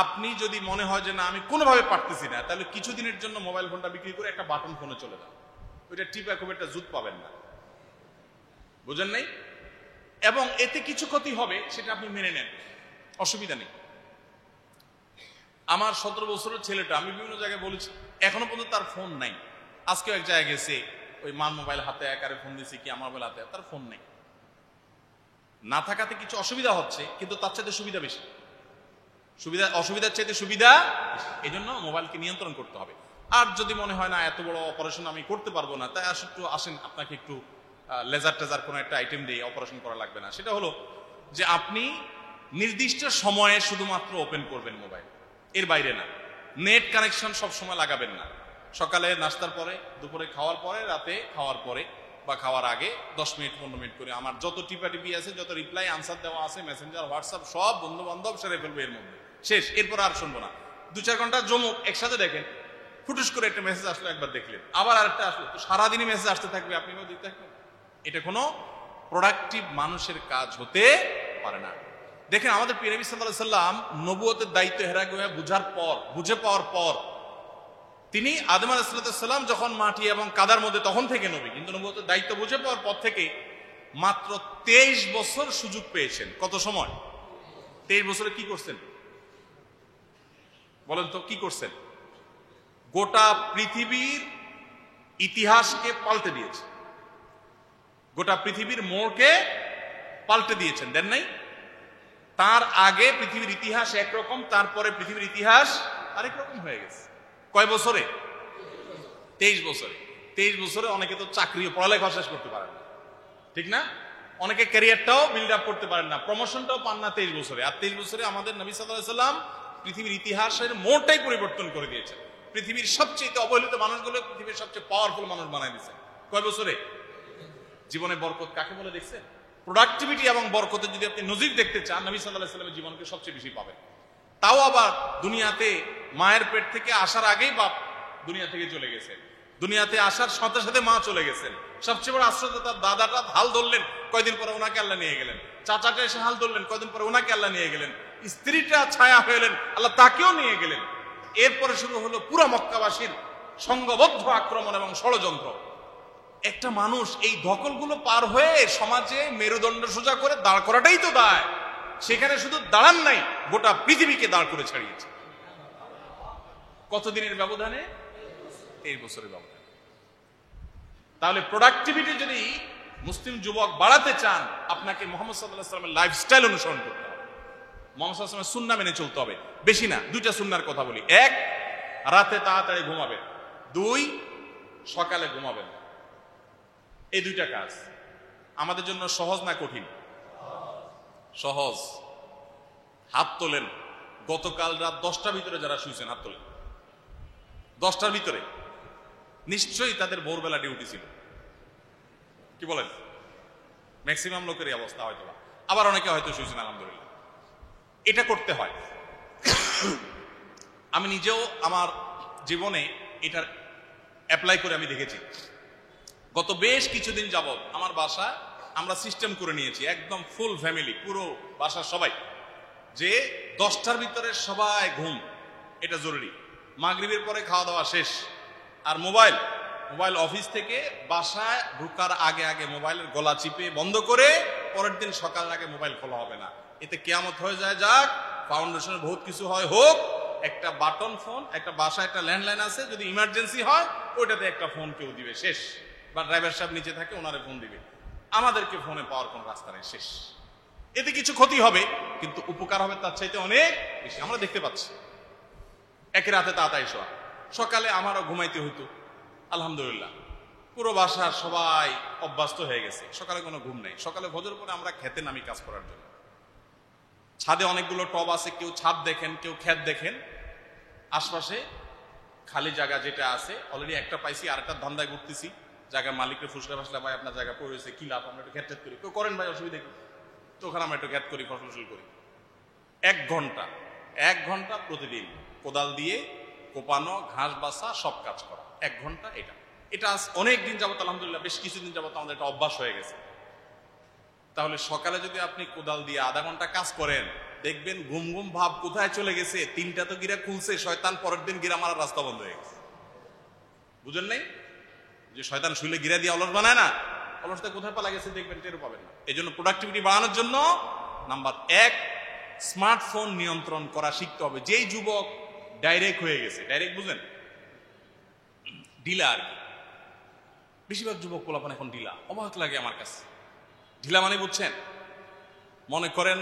আপনি যদি মনে হয় যে না আমি কোনোভাবে পারতেছি না, তাহলে কিছুদিনের জন্য মোবাইল ফোনটা বিক্রি করে একটা বাটন ফোনে চলে যান। ওইটা টিপে খুব একটা জুত পাবেন না। বুঝেন নাই? এবং এতে কিছু ক্ষতি হবে সেটা আপনি মেনে নেন, অসুবিধা নেই। আমার 17 বছরের ছেলেটা, আমি বিভিন্ন জায়গায় বলেছি, এখনো পর্যন্ত তার ফোন নাই। আজকেও এক জায়গায় গেছে, ওই মার মোবাইল হাতে, একারে ফোন দিছি কি আমার মোবাইল হাতে, তার ফোন নেই। না থাকাতে কিছু অসুবিধা হচ্ছে, কিন্তু তার চাইতে সুবিধা বেশি। অসুবিধার চাইতে সুবিধা, এই জন্য মোবাইলকে নিয়ন্ত্রণ করতে হবে। আর যদি মনে হয় না এত বড় অপারেশন আমি করতে পারবো না, তাই একটু আসেন, আপনাকে একটু লেজার টেজার কোনো একটা আইটেম দিয়ে অপারেশন করা লাগবে না। সেটা হলো যে আপনি নির্দিষ্ট সময়ে শুধুমাত্র ওপেন করবেন মোবাইল, এর বাইরে না। নেট কানেকশন সব সময় লাগাবেন না। সকালে নাস্তার পরে, দুপুরে খাওয়ার পরে, রাতে খাওয়ার পরে বা খাওয়ার আগে 10 মিনিট 15 মিনিট করে আমার যত টিপাটিপি আছে, যত রিপ্লাই আনসার দেওয়া আছে, মেসেঞ্জার, হোয়াটসঅ্যাপ, সব বন্ধু বান্ধব সেরে ফেলবে এর মধ্যে, শেষ। এরপর আর শুনবো না। 2-4 ঘন্টা জমুক, একসাথে দেখেন, ফুটুস করে একটা মেসেজ আসলো, একবার দেখলেন, আবার আরেকটা আসলো, তো সারাদিনই মেসেজ আসতে থাকবে, আপনি দিতে থাকবেন। এটা কোনো প্রোডাক্টিভ মানুষের কাজ হতে পারে না। দেখেন আমাদের প্রিয় নবী সাল্লাল্লাহু আলাইহি ওয়াসাল্লাম নবুয়তের দায়িত্ব হেরা গোয়া বুঝে পাওয়ার পর তিনি আদম আলাইহিস সালাম যখন মাটি এবং কাদার মধ্যে, তখন থেকে নবী, কিন্তু নবুয়তের দায়িত্ব বুঝে পাওয়ার পর থেকে মাত্র 23 বছর সুযোগ পেয়েছেন। কত সময়? 23 বছরে কি করছেন বলেন তো, কি করছেন? গোটা পৃথিবীর ইতিহাসকে পাল্টে দিয়েছে, গোটা পৃথিবীর মোড়কে পাল্টে দিয়েছেন, দেন নাই? তার আগে পৃথিবীর ইতিহাস একরকম, তারপরে পৃথিবীর ইতিহাস আরেক রকম হয়ে গেছে। কয় বছরে? 23 বছরে। 23 বছরে অনেকে তো চাকরি ও পড়ালেখা শেষ করতে পারেন না, ঠিক না? অনেকে ক্যারিয়ারটাও বিল্ড আপ করতে পারেন না, প্রমোশনটাও পান না 23 বছরে। আর 23 বছরে আমাদের নবী সাল্লাল্লাহু আলাইহি সাল্লাম পৃথিবীর ইতিহাসের মোড়টাই পরিবর্তন করে দিয়েছেন। পৃথিবীর সবচেয়ে অবহেলিত মানুষগুলো পৃথিবীর সবচেয়ে পাওয়ারফুল মানুষ বানাই দিয়েছেন। কয় বছরে? জীবনে বরকত কাকে বলে দেখছেন? প্রোডাক্টিভিটি এবং বরকতের যদি আপনি নজির দেখতে চান, নবী সাল্লাল্লাহু আলাইহি সাল্লামের জীবনকে সবচেয়ে বেশি পাবেন। তাও আবার দুনিয়াতে মায়ের পেট থেকে আসার আগেই বাপ দুনিয়া থেকে চলে গেছে, দুনিয়াতে আসার সাথে সাথে মা চলে গেছেন। সবচেয়ে বড় আশ্চর্য, তার দাদাটা হাল ধরলেন, কয়দিন পরে ওনাকে আল্লাহ নিয়ে গেলেন। চাচাটা এসে হাল ধরলেন, কয়দিন পরে ওনাকে আল্লাহ নিয়ে গেলেন। স্ত্রীটা ছায়া হলেন, আল্লাহ তাকেও নিয়ে গেলেন। এরপরে শুরু হলো পুরা মক্কাবাসীর সংঘবদ্ধ আক্রমণ এবং ষড়যন্ত্র। একটা মানুষ এই ধকলগুলো পার হয়ে সমাজে মেরুদণ্ড সোজা করে দাঁড় করাটাই তো দায়। সেখানে শুধু দাঁড়ান নাই, গোটা পৃথিবীকে দাঁড় করে ছাড়িয়েছে। কতদিনের ব্যবধানে? 23 বছরের ব্যবধানে। তাহলে প্রোডাক্টিভিটি যদি মুসলিম যুবক বাড়াতে চান, আপনাকে মুহাম্মদ সাল্লাল্লাহু আলাইহি ওয়াসাল্লামের লাইফস্টাইল অনুসরণ করতে হবে, মুহাম্মদ সাল্লাল্লাহু আলাইহি ওয়াসাল্লামের সুন্নাহ মেনে চলতে হবে। বেশি না, 2টা সুন্নাহর কথা বলি। 1, রাতে তাড়াতাড়ি ঘুমাবেন। 2, সকালে ঘুমাবেন। এই 2টা কাজ আমাদের জন্য সহজ না কঠিন? সহজ। হাত তোলেন। গতকাল রাত 10টার ভিতরে যারা শুয়েছেন হাত তোলেন। 10টার ভিতরে নিশ্চয়ই তাদের ভোরবেলা ডিউটি ছিল, কি বলেন? ম্যাক্সিমাম লোকেরই অবস্থা হয়তো, আবার অনেকে হয়তো শুয়েছেন, আলহামদুলিল্লাহ। এটা করতে হয়। আমি নিজেও আমার জীবনে এটার অ্যাপ্লাই করে আমি দেখেছি। গত বেশ কিছুদিন যাবত আমার বাসা আমরা সিস্টেম করে নিয়েছি, একদম ফুল ফ্যামিলি, পুরো বাসার সবাই, যে 10টার ভিতরে সবাই ঘুম, এটা জরুরি। মাগরিবের পরে খাওয়া দাওয়া শেষ। আর মোবাইল অফিস থেকে বাসায় ঢোকার আগে আগে মোবাইলের গলা চিপে বন্ধ করে পরের দিন সকালের আগে মোবাইল খোলা হবে না। এতে কিয়ামত হয়ে যায়, যাক, ফাউন্ডেশনের বহুত কিছু হয় হোক, একটা বাটন ফোন, একটা বাসায় একটা ল্যান্ডলাইন আছে, যদি ইমার্জেন্সি হয় ওইটাতে একটা ফোন কেউ দিবে, শেষ। বা ড্রাইভার সাহেব নিচে থাকে, ওনারে ফোন দিবে। আমাদেরকে ফোনে পাওয়ার কোন রাস্তা নেই, শেষ। এতে কিছু ক্ষতি হবে, কিন্তু উপকার হবে তার চাইতে অনেক বেশি। আমরা দেখতে পাচ্ছি একে রাতে তাড়াতাড়ি শোয়া, সকালে আমারও ঘুমাইতে হইতো, আলহামদুলিল্লাহ পুরো বাসার সবাই অভ্যস্ত হয়ে গেছে, সকালে কোনো ঘুম নেই। সকালে ফজর পরে আমরা খেতে নামি কাজ করার জন্য। ছাদে অনেকগুলো টব আছে, কেউ ছাদ দেখেন, কেউ ক্ষেত দেখেন। আশপাশে খালি জায়গা যেটা আছে, অলরেডি একটা পাইছি, আরেকটা ধান্দায় ঘুরতেছি। জায়গার মালিককে ফুসলা ফাসলা, ভাই আপনার জায়গা পড়েছে, কি লাভ, আমরা একটু ক্ষেত করি। কেউ করেন ভাই, অসুবিধা কি? তো ওখানে আমরা একটু ক্ষেত করি, ফসল করি। 1 ঘন্টা প্রতিদিন কোদাল দিয়ে কোপানো, ঘাস বাছা, সব কাজ করা, 1 ঘন্টা। এটা অনেক দিন যাবত, আলহামদুলিল্লাহ বেশ কিছুদিন যাবত আমাদের একটা অভ্যাস হয়ে গেছে। তাহলে সকালে যদি আপনি কোদাল দিয়ে আধা ঘন্টা কাজ করেন, দেখবেন ঘুম ঘুম ভাব কোথায় চলে গেছে। 3টা তো গিরা খুলছে, শয়তান পরের দিন গিরা মারার রাস্তা বন্ধ হয়ে গেছে। বুঝেন নাই যে শয়তান শুইলে গিরা দিয়ে অলস বানায় না? অলসতা কোথায় পালা গেছে দেখবেন, টেরও পাবেন না। এই জন্য প্রোডাক্টিভিটি বাড়ানোর জন্য নাম্বার 1, স্মার্টফোন নিয়ন্ত্রণ করা শিখতে হবে। যেই যুবক ডাইরেক্ট হয়ে গেছে, ডাইরেক্ট বুঝেন, ঢিলা আর কি, বেশিরভাগ যুবক পোলাপান এখন ঢিলা, অবাক লাগে আমার কাছে। ঢিলা মানে বুঝছেন, মনে করেন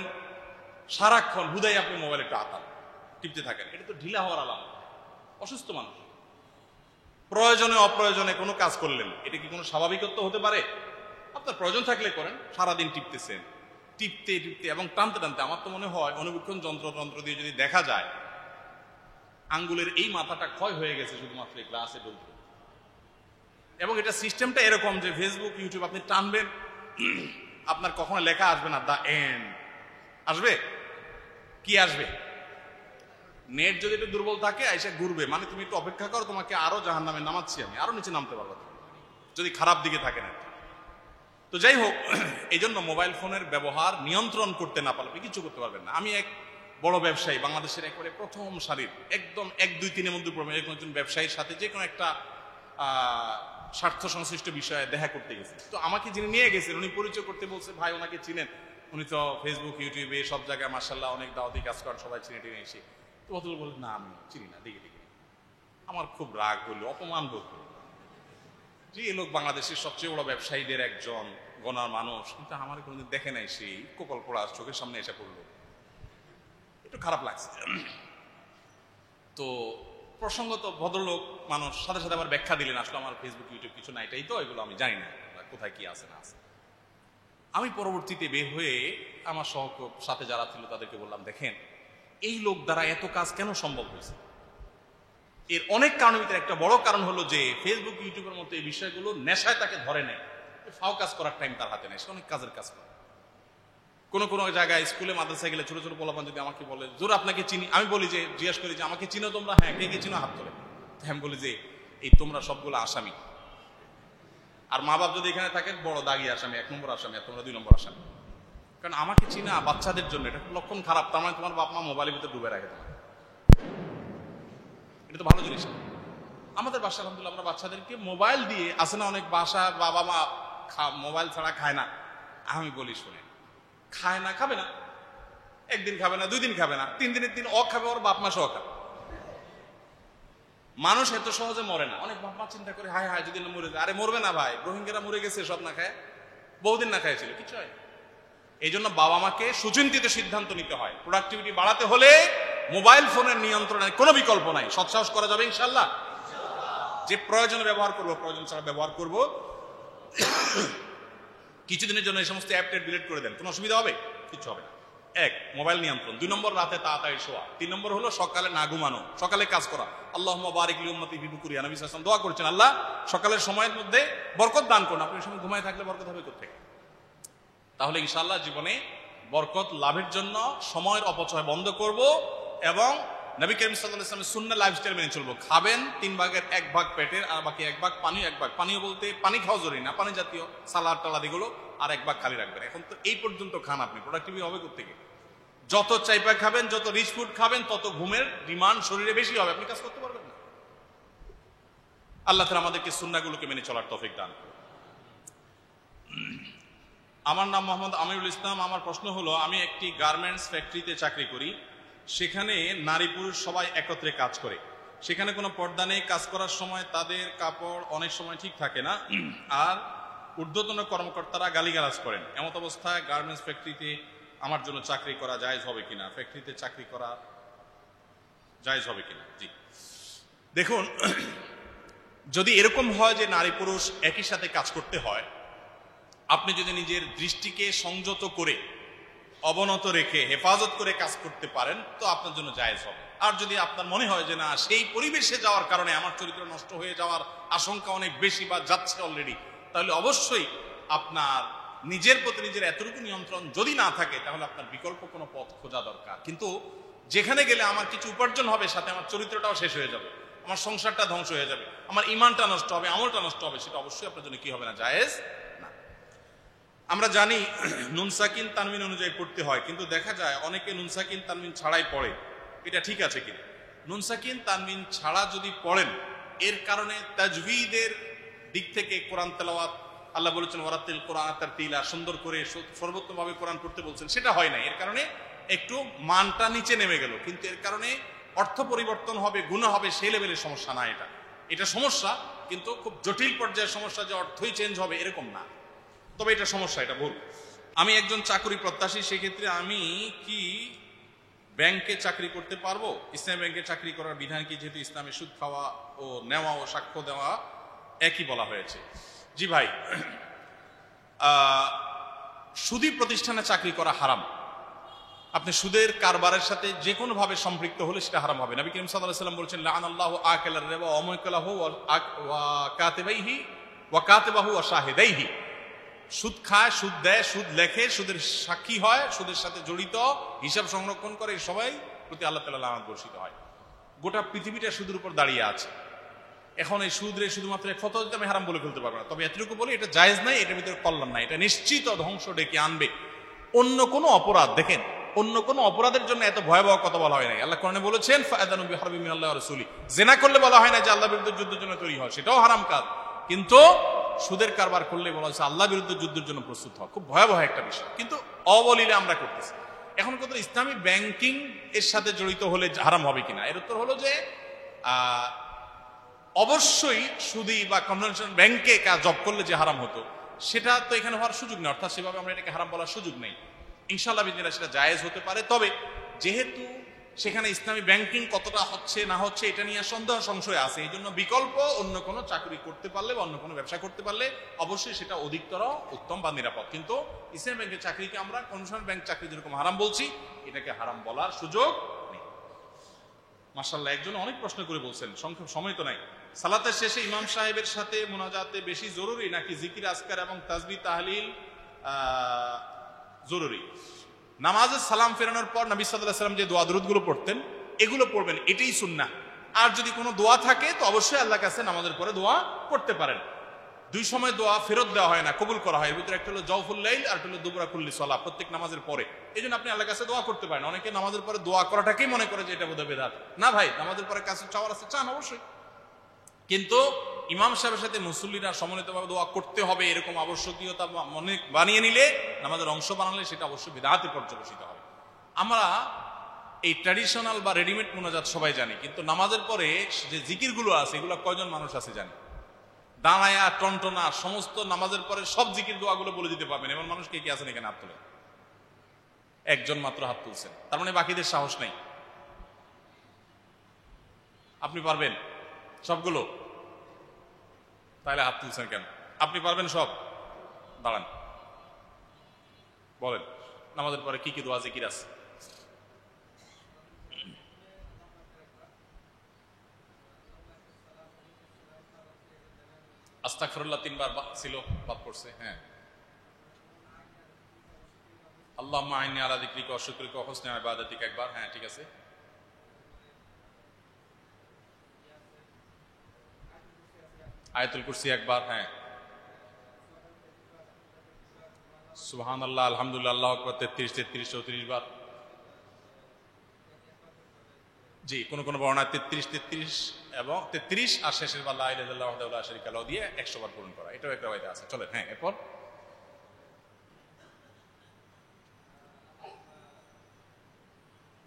সারাক্ষণ হুদাই আপনি মোবাইলে একটু আতাল টিপতে থাকেন, এটা তো ঢিলা হওয়ার আলামত। অসুস্থ মানুষ প্রয়োজনে অপ্রয়োজনে কোনো কাজ করলেন, এটা কি কোনো স্বাভাবিকত্ব হতে পারে? আপনার প্রয়োজন থাকলে করেন, সারাদিন টিপতেছেন, টিপতে টিপতে এবং টানতে টানতে, আমার তো মনে হয় অনুবীক্ষণ যন্ত্র দিয়ে যদি দেখা যায় আঙ্গুলের এই মাথাটা ক্ষয় হয়ে গেছে শুধুমাত্র এই গ্লাসে ডলতে। এবং এটা সিস্টেমটা এরকম যে ফেসবুক ইউটিউব আপনি টানবেন, আপনার কখনো লেখা আসবে না দা এন্ড, আসবে কি আসবে, নেট যদি একটু দুর্বল থাকে আইসা ঘুরবে, মানে তুমি একটু অপেক্ষা করো, তোমাকে আরো জাহান্নামে নামাচ্ছি আমি, আরো নিচে নামতে পারবো যদি খারাপ দিকে থাকে না। তো যাই হোক, এই জন্য মোবাইল ফোনের ব্যবহার নিয়ন্ত্রণ করতে না পারলে কিছু করতে পারবেন না। আমি এক বড় ব্যবসায়ী, বাংলাদেশের একবারে প্রথম সারির, একদম 1, 2, 3 মধ্যে পড়বে, এরকম একজন ব্যবসায়ীর সাথে যে কোনো একটা স্বার্থ সংশ্লিষ্ট বিষয়ে দেখা করতে গেছে। তো আমাকে যিনি নিয়ে গেছেন উনি পরিচয় করতে বলছে, ভাই ওনাকে চিনেন, উনি তো ফেসবুক ইউটিউবে সব জায়গায় মার্শাল্লাহ অনেক দাওয়াতি কাজ করেন, সবাই চিনে টেনে এসে। তো অতুল বলে, না আমি চিনি না, দেখি। আমার খুব রাগ হলো, অপমান বোধ হলো যে এই লোক বাংলাদেশের সবচেয়ে বড় ব্যবসায়ীদের একজন, গণার মানুষ, কিন্তু আমার কোনোদিন দেখে নাই, সেই কপাল পোড়া চোখের সামনে এসে পড়লো, একটু খারাপ লাগছে। তো প্রসঙ্গত ভদ্রলোক মানুষ সাথে সাথে আবার ব্যাখ্যা দিলেন, আসলে আমার ফেসবুক ইউটিউব কিছু না, এটাই তো, এগুলো আমি জানি না কোথায় কি আছে না আছে। আমি পরবর্তীতে বের হয়ে আমার সাথে যারা ছিল তাদেরকে বললাম, দেখেন এই লোক দ্বারা এত কাজ কেন সম্ভব হয়েছে? এর অনেক কারণের ভিতরে একটা বড় কারণ হলো যে ফেসবুক ইউটিউবের মতো এই বিষয়গুলো নেশায় তাকে ধরে নেয়, ফাও কাজ করার টাইম তার হাতে নেই, সে অনেক কাজের কাজ করে। কোন জায়গায় স্কুলে মাদ্রাসায় গেলে ছোট ছোট পোলাপান যদি আমাকে বলে, জোর আপনাকে চিনি, আমি বলি যে, জিজ্ঞাসা করি যে আমাকে চিনো তোমরা? হ্যাঁ, কে চিনো হাত তোলে। আমি বলি যে এই তোমরা সবগুলো আসামি, আর মা বাপ যদি এখানে থাকেন বড় দাগি আসামি, 1 নম্বর আসামি, আর তোমরা 2 নম্বর আসামি। কারণ আমাকে চিনা বাচ্চাদের জন্য এটা লক্ষণ খারাপ, তার মানে তোমার বাপ মা মোবাইলের ভিতরে ডুবে রাখে, তোমার এটা তো ভালো জিনিস না। আমাদের বাসা আলহামদুলিল্লাহ আমরা বাচ্চাদেরকে মোবাইল দিয়ে, আসে না অনেক বাসা বাবা মা মোবাইল ছাড়া খায় না, আমি বলি শুনে, খায় না, খাবে না, 1 দিন খাবে না, 2 দিন খাবে না, 3 দিনের দিন খাবে, ওর বাপ মা সহ খাবে। মানুষ এত সহজে মরে না। অনেক বাপ মা চিন্তা করে, হায় হায় যদি মরে যায়, আরে মরবে না ভাই, রোহিঙ্গারা মরে গেছে সব না খায়, বহুদিন না খাইছিল, কিছু হয়। এই জন্য বাবা মাকে সুচিন্তিত সিদ্ধান্ত নিতে হয়। প্রোডাক্টিভিটি বাড়াতে হলে মোবাইল ফোনের নিয়ন্ত্রণের কোনো বিকল্প নাই, সৎসাহস করা যাবে ইনশাল্লাহ। যে প্রয়োজনে ব্যবহার করবো, প্রয়োজন ছাড়া ব্যবহার করবো। কিছুদিনের জন্য এই সমস্ত অ্যাপ ডিলিট করে দেন, কোনো অসুবিধা হবে? কিছু হবে না। 1, মোবাইল নিয়ন্ত্রণ। 2 নম্বর, রাতে তাড়াতাড়ি শোয়া। 3 নম্বর হলো সকালে না ঘুমানো, সকালে কাজ করা। আল্লাহুম্মা বারিক লি উম্মতি ফি বুকুরিয়া, নবী সাল্লাল্লাহু আলাইহি ওয়াসাল্লাম দোয়া করছেন, আল্লাহ সকালের সময়ের মধ্যে বরকত দান করুন। আপনি সময় ঘুমায় থাকলে বরকত হবে কোত্থেকে? তাহলে ইনশাআল্লাহ জীবনে বরকত লাভের জন্য সময়ের অপচয় বন্ধ করব এবং নবী করিম সাল্লাল্লাহু আলাইহি ওয়াসাল্লামের সুন্নাহ লাইফস্টাইল মেনে চলবো। খাবেন 3 ভাগের 1 ভাগ পেটের, আর বাকি 1 ভাগ পানি, 1 ভাগ পানীয় বলতে পানি খাওয়া জরুরি না, পানি জাতীয় সালাদ টালাদ এগুলো, আর 1 ভাগ খালি রাখবেন। এখন তো এই পর্যন্ত খান, আপনি প্রোডাক্টিভিটি হবে কোত্থেকে? যত চাইপা খাবেন, যত রিচ ফুড খাবেন, তত ঘুমের ডিমান্ড শরীরে বেশি হবে, আপনি কাজ করতে পারবেন না। আল্লাহ তাআলা আমাদেরকে সুন্নাহগুলোকে মেনে চলার তৌফিক দান করুন। আমার নাম মোহাম্মদ আমিরুল ইসলাম। আমার প্রশ্ন হলো, আমি একটি গার্মেন্টস ফ্যাক্টরিতে চাকরি করি, সেখানে নারী পুরুষ সবাই একত্রে কাজ করে, সেখানে কোনো পর্দা নেই। কাজ করার সময় তাদের কাপড় অনেক সময় ঠিক থাকে না, আর ঊর্ধ্বতন কর্মকর্তারা গালিগালাজ করেন। এমত অবস্থায় গার্মেন্টস ফ্যাক্টরিতে আমার জন্য চাকরি করা জায়েজ হবে কিনা? ফ্যাক্টরিতে চাকরি করা জায়েজ হবে কিনা? জি, দেখুন, যদি এরকম হয় যে নারী পুরুষ একই সাথে কাজ করতে হয়, আপনি যদি নিজের দৃষ্টিকে সংযত করে, অবনত রেখে, হেফাজত করে কাজ করতে পারেন, তো আপনার জন্য জায়েজ হবে। আর যদি আপনার মনে হয় যে না, সেই পরিবেশে যাওয়ার কারণে আমার চরিত্র নষ্ট হয়ে যাওয়ার আশঙ্কা অনেক বেশি বা যাচ্ছে অলরেডি, তাহলে অবশ্যই আপনার নিজের প্রতি নিজের এতটুকু নিয়ন্ত্রণ যদি না থাকে, তাহলে আপনার বিকল্প কোনো পথ খোঁজা দরকার। কিন্তু যেখানে গেলে আমার কিছু উপার্জন হবে, সাথে আমার চরিত্রটাও শেষ হয়ে যাবে, আমার সংসারটা ধ্বংস হয়ে যাবে, আমার ইমানটা নষ্ট হবে, আমলটা নষ্ট হবে, সেটা অবশ্যই আপনার জন্য কি হবে না? জায়েজ না। আমরা জানি নুন সাকিন তানবিন অনুযায়ী পড়তে হয়, কিন্তু দেখা যায় অনেকে নুন সাকিন তানবিন ছাড়াই পড়ে। এটা ঠিক আছে কিনা? নুন সাকিন তানবিন ছাড়া যদি পড়েন, এর কারণে তাজবিদের দিক থেকে কোরআন তেলাওয়াত আল্লাহ বলেছেন ওয়ারাতিল কোরআন তারতিলা, সুন্দর করে সর্বোত্তমভাবে কোরআন পড়তে বলছেন, সেটা হয় না। এর কারণে একটু মানটা নিচে নেমে গেল, কিন্তু এর কারণে অর্থ পরিবর্তন হবে, গুনাহ হবে, সেই লেভেলের সমস্যা না। এটা সমস্যা, কিন্তু খুব জটিল পর্যায়ের সমস্যা যে অর্থই চেঞ্জ হবে এরকম না। তবে এটা সমস্যা, এটা ভুল। আমি একজন চাকরি প্রত্যাশী, সেক্ষেত্রে আমি কি ব্যাংকে চাকরি করতে পারবো? ইসলামী ব্যাংকে চাকরি করার বিধান কি? যেহেতু ইসলামে সুদ খাওয়া ও নেওয়া ও সাক্ষ্য দেওয়া একই বলা হয়েছে। জি ভাই, সুদী প্রতিষ্ঠানে চাকরি করা হারাম। আপনি সুদের কারবারের সাথে যে কোনো ভাবে সম্পৃক্ত হলে সেটা হারাম হবে। নবী করিম সাল্লাল্লাহু আলাইহি ওয়াসাল্লাম বলেছেন লাআনাল্লাহু আকিলার রিবা ওয়া মুকিলাহু ওয়া কাতিবাইহি ওয়া কাতিবাহু ওয়া শাহিদাইহি। সুদ খায়, সুদ দেয়, সুদ লেখে, সুদের সাক্ষী হয়, সুদের সাথে জড়িত, হিসাব সংরক্ষণ করে, সবাই প্রতি আল্লাহ তাআলা লানত বর্ষিত হয়। গোটা পৃথিবীটা সুদের উপর দাঁড়িয়ে আছে। এখন এই সুদরে শুধুমাত্র ফতোয়া দিতে আমি হারাম বলে ফেলতে পারবো না, তবে এতটুকু বলি এটা জায়েজ নাই, এটার ভিতরে কল্যাণ নাই, এটা নিশ্চিত ধ্বংস ডেকে আনবে। অন্য কোনো অপরাধ দেখেন, অন্য কোনো অপরাধের জন্য এত ভয়াবহ কথা বলা হয় নাই। আল্লাহ কোরআনে বলেছেন ফাআযানু বিহারবিন মিনাল্লাহি ওয়া রাসূলি। জিনা করলে বলা হয় না যে আল্লাহর বিরুদ্ধে যুদ্ধের জন্য তৈরি হয়, সেটাও হারাম কাজ। কিন্তু সুদের কারবার করলে বলা হয়েছে আল্লাহর বিরুদ্ধে যুদ্ধের জন্য প্রস্তুত হওয়া, খুব ভয়াবহ একটা বিষয়, কিন্তু অবলীলে আমরা করতেছি। এখন কত ইসলামী ব্যাংকিং এর সাথে জড়িত হলে হারাম হবে কিনা, এর উত্তর হলো যে অবশ্যই সুদী বা কনভেনশনাল ব্যাংকে জব করলে যে হারাম হতো সেটা তো এখানে হওয়ার সুযোগ নেই, অর্থাৎ সেভাবে আমরা এটাকে হারাম বলার সুযোগ নেই। ইনশাআল্লাহ বিদিনা সেটা জায়েজ হতে পারে। তবে যেহেতু সেখানে ইসলামী ব্যাংকিং কতটা হচ্ছে না হচ্ছে এটা নিয়ে সন্দেহ সংশয় আছে, এই জন্য বিকল্প অন্য কোনো চাকরি করতে পারলে বা অন্য কোনো ব্যবসা করতে পারলে অবশ্যই সেটা অধিকতর উত্তম বা নিরাপদ। কিন্তু ইসলামী ব্যাংকের চাকরিকে আমরা কনভেনশনাল ব্যাংক চাকরি যেরকম হারাম বলছি, এটাকে হারাম বলার সুযোগ নেই। মাশাআল্লাহ, একজন অনেক প্রশ্ন করে বলছেন, সংক্ষেপ সময় তো নাই। সালাতের শেষে ইমাম সাহেবের সাথে মুনাজাতে বেশি জরুরি নাকি জিকির আজকার এবং তাসবিহ তাহলিল জরুরি? নামাজের সালাম ফেরানোর পর নবী সাল্লাল্লাহু আলাইহি ওয়াসাল্লাম যে দোয়া দরুদগুলো পড়তেন এগুলো পড়বেন, এটাই সুন্নাহ। আর যদি কোনো দোয়া থাকে তো অবশ্যই আল্লাহর কাছে নামাজের পরে দোয়া করতে পারেন। দুই সময় দোয়া ফেরত দেওয়া হয় না, কবুল করা হয়। এর ভিতরে একটা হলো জাওফুল লাইল আর একটা হলো দুবরা কুল্লি সালাহ, প্রত্যেক নামাজের পরে। এই জন্য আপনি আল্লাহর কাছে দোয়া করতে পারেন। অনেকে নামাজের পরে দোয়া করাটাকেই মনে করে যে এটা বোধহয় বিদআত। না ভাই, নামাজের পরে কাছে চাওয়ার আছে, চান অবশ্যই, কিন্তু ইমাম সাহেবের সাথে মুসল্লিরা সমন্বিতভাবে দোয়া করতে হবে এরকম আবশ্যকীয়তা মনে বানিয়ে নিলে, নামাজের অংশ বানালে সেটা অবশ্যই বিদআতে পর্যবেসিত হবে। আমরা এই ট্র্যাডিশনাল বা রেডিমেড মুনাজাত সবাই জানি, কিন্তু নামাজের পরে যে জিকিরগুলো আছে এগুলো কয়জন মানুষ আছে জানি? দাঁড়ায়া টনটনা সমস্ত নামাজের পরে সব জিকির দোয়াগুলো বলে দিতে পারবেন এমন মানুষ কে কে আছেন এখানে? হাত তুলেন। একজন মাত্র হাত তুলছেন, তার মানে বাকিদের সাহস নাই। আপনি পারবেন সবগুলো? তাহলে হাত তুলছেন কেন? আপনি পারবেন সব? দাঁড়ান, বলেন নামাজের পরে কি কি দোয়া জিকির আছে? আস্তাগফিরুল্লাহ 3 বার ছিল, বাদ পড়ছে। হ্যাঁ, আল্লাহুম্মা আইন্নি আলা যিকরিকা ওয়া শুকরিকা ওয়া হুসনি ইবাদাতিকা একবার। হ্যাঁ, ঠিক আছে। আয়াতুল কুরসি একবার। হ্যাঁ, সুবহানাল্লাহ, আলহামদুলিল্লাহ, আল্লাহু আকবার 33 33 34 বার। জি, কোন কোন বর্ণনায় 33 33 এবং 33 আর শেষের বার লা ইলাহা ইল্লাল্লাহু ওয়াহদাহু লা শারীকা লাহু দিয়ে 100 বার পূরণ করা, এটাও একটা ওয়াইদা আছে। চলেন, হ্যাঁ, এরপর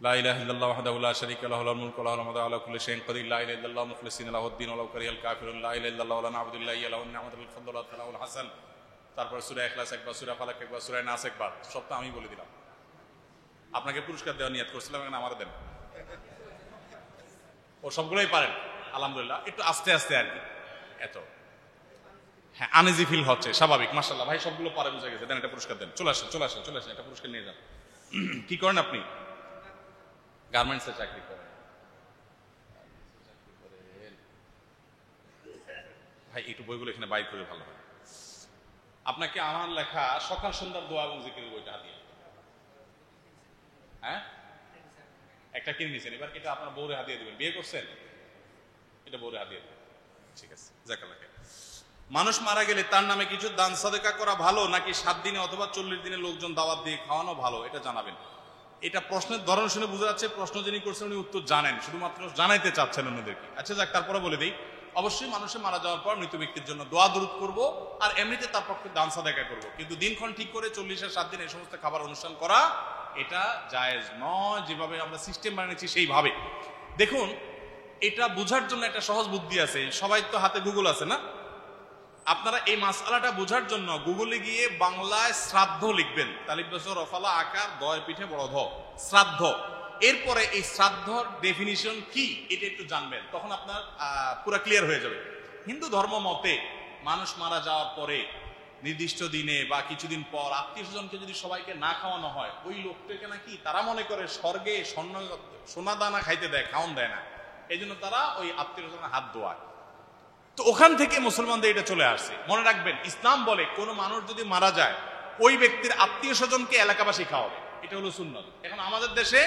লা ইলাহা ইল্লাল্লাহু ওয়াহদাহু লা শারীকা লাহু লাহুল মুলকু ওয়া লাহুল হামদু ওয়া আলা কুল্লি শাইইন কাদির লা ইলাহা ইল্লাল্লাহু মুখলিসিনা লাহুদ-দ্বীন ওয়া লাউ কারিহাল কাফিরুন লা ইলাহা ইল্লাল্লাহু লা না'বুদু ইল্লা ইয়্যাহু লাহুন নি'মাতুল ফাদলু ওয়া থানাউল হাসান। তারপর সূরা ইখলাস একবার, সূরা ফালাক একবার, সূরা নাস একবার। সবটা আমি বলে দিলাম। আপনাকে পুরস্কার দেওয়ার নিয়ত করছিলাম, এখন আমারে দেন। ও সবগুলোই পারেন আলহামদুলিল্লাহ, একটু আস্তে আস্তে আর কি, এত হ্যাঁ আনইজি ফিল হচ্ছে, স্বাভাবিক। মাশাআল্লাহ ভাই, সবগুলো পারে, বুঝে গেছে। দেন একটা পুরস্কার দেন। চলে আসেন, চলে আসেন, চলে আসেন, একটা পুরস্কার নিয়ে যান। কি করেন আপনি? গার্মেন্টসে চাকরি করেন। ভাই একটু বইগুলো এখানে বাইর করে ভালো হয়। আপনাকে আমার লেখা সকাল সন্ধ্যার দোয়া এবং জিকিরের বইটা হাদিয়া। হ্যাঁ, একটা কিনে নিয়েছেন, এবার এটা আপনার বউরে হাদিয়া দিবেন। বিয়ে করছেন, এটা বউরে হাদিয়া দিবেন। ঠিক আছে, জাযাকাল্লাহ খাইর। মানুষ মারা গেলে তার নামে কিছু দান সাদেকা করা ভালো নাকি 7 দিনে অথবা 40 দিনে লোকজন দাওয়াত দিয়ে খাওয়ানো ভালো, এটা জানাবেন। এটা প্রশ্নের ধরন শুনে বোঝা যাচ্ছে প্রশ্ন যিনি করছেন উনি উত্তর জানেন, শুধুমাত্র জানাইতে চাচ্ছেন অন্যদেরকে। আচ্ছা যাক, তারপরে বলে দিই, অবশ্যই মানুষের মারা যাওয়ার পর মৃত ব্যক্তির জন্য দোয়া দরুদ করব, আর এমনিতে তার পক্ষে দান সাদাকা করব। কিন্তু দিনক্ষণ ঠিক করে 40 7 দিন এই সমস্ত খাবার অনুষ্ঠান করা এটা জায়েজ নয়, যেভাবে আমরা সিস্টেম বানিয়েছি সেইভাবে। দেখুন, এটা বোঝার জন্য একটা সহজ বুদ্ধি আছে। সবাই তো হাতে গুগল আছে না? আপনারা এই মাসআলাটা বোঝার জন্য গুগলে গিয়ে বাংলায় শ্রাদ্ধ লিখবেন, তালিব বছর রফালা আকার দয় পিঠে বড় ধ, শ্রাদ্ধ। এরপরে এই শ্রাদ্ধর ডেফিনিশন কি এটা একটু জানবেন, তখন আপনার পুরো ক্লিয়ার হয়ে যাবে। হিন্দু ধর্ম মতে মানুষ মারা যাওয়ার পরে নির্দিষ্ট দিনে বা কিছুদিন পর আত্মীয় স্বজনকে যদি সবাইকে না খাওয়ানো হয়, ওই লোকটাকে নাকি তারা মনে করে স্বর্গে সোনা দানা খাইতে দেয়, খাওয়ান দেয় না। এই জন্য তারা ওই আত্মীয় স্বজনের হাত ধোয়ায়। তো ওখান থেকে মুসলমানদের এটা চলে আসছে। মনে রাখবেন, ইসলাম বলে কোনো মানুষ যদি মারা যায় ওই ব্যক্তির আত্মীয় স্বজনকে এলাকাবাসী খাওয়াবে, এটা হলো সুন্নত। এখন আমাদের দেশে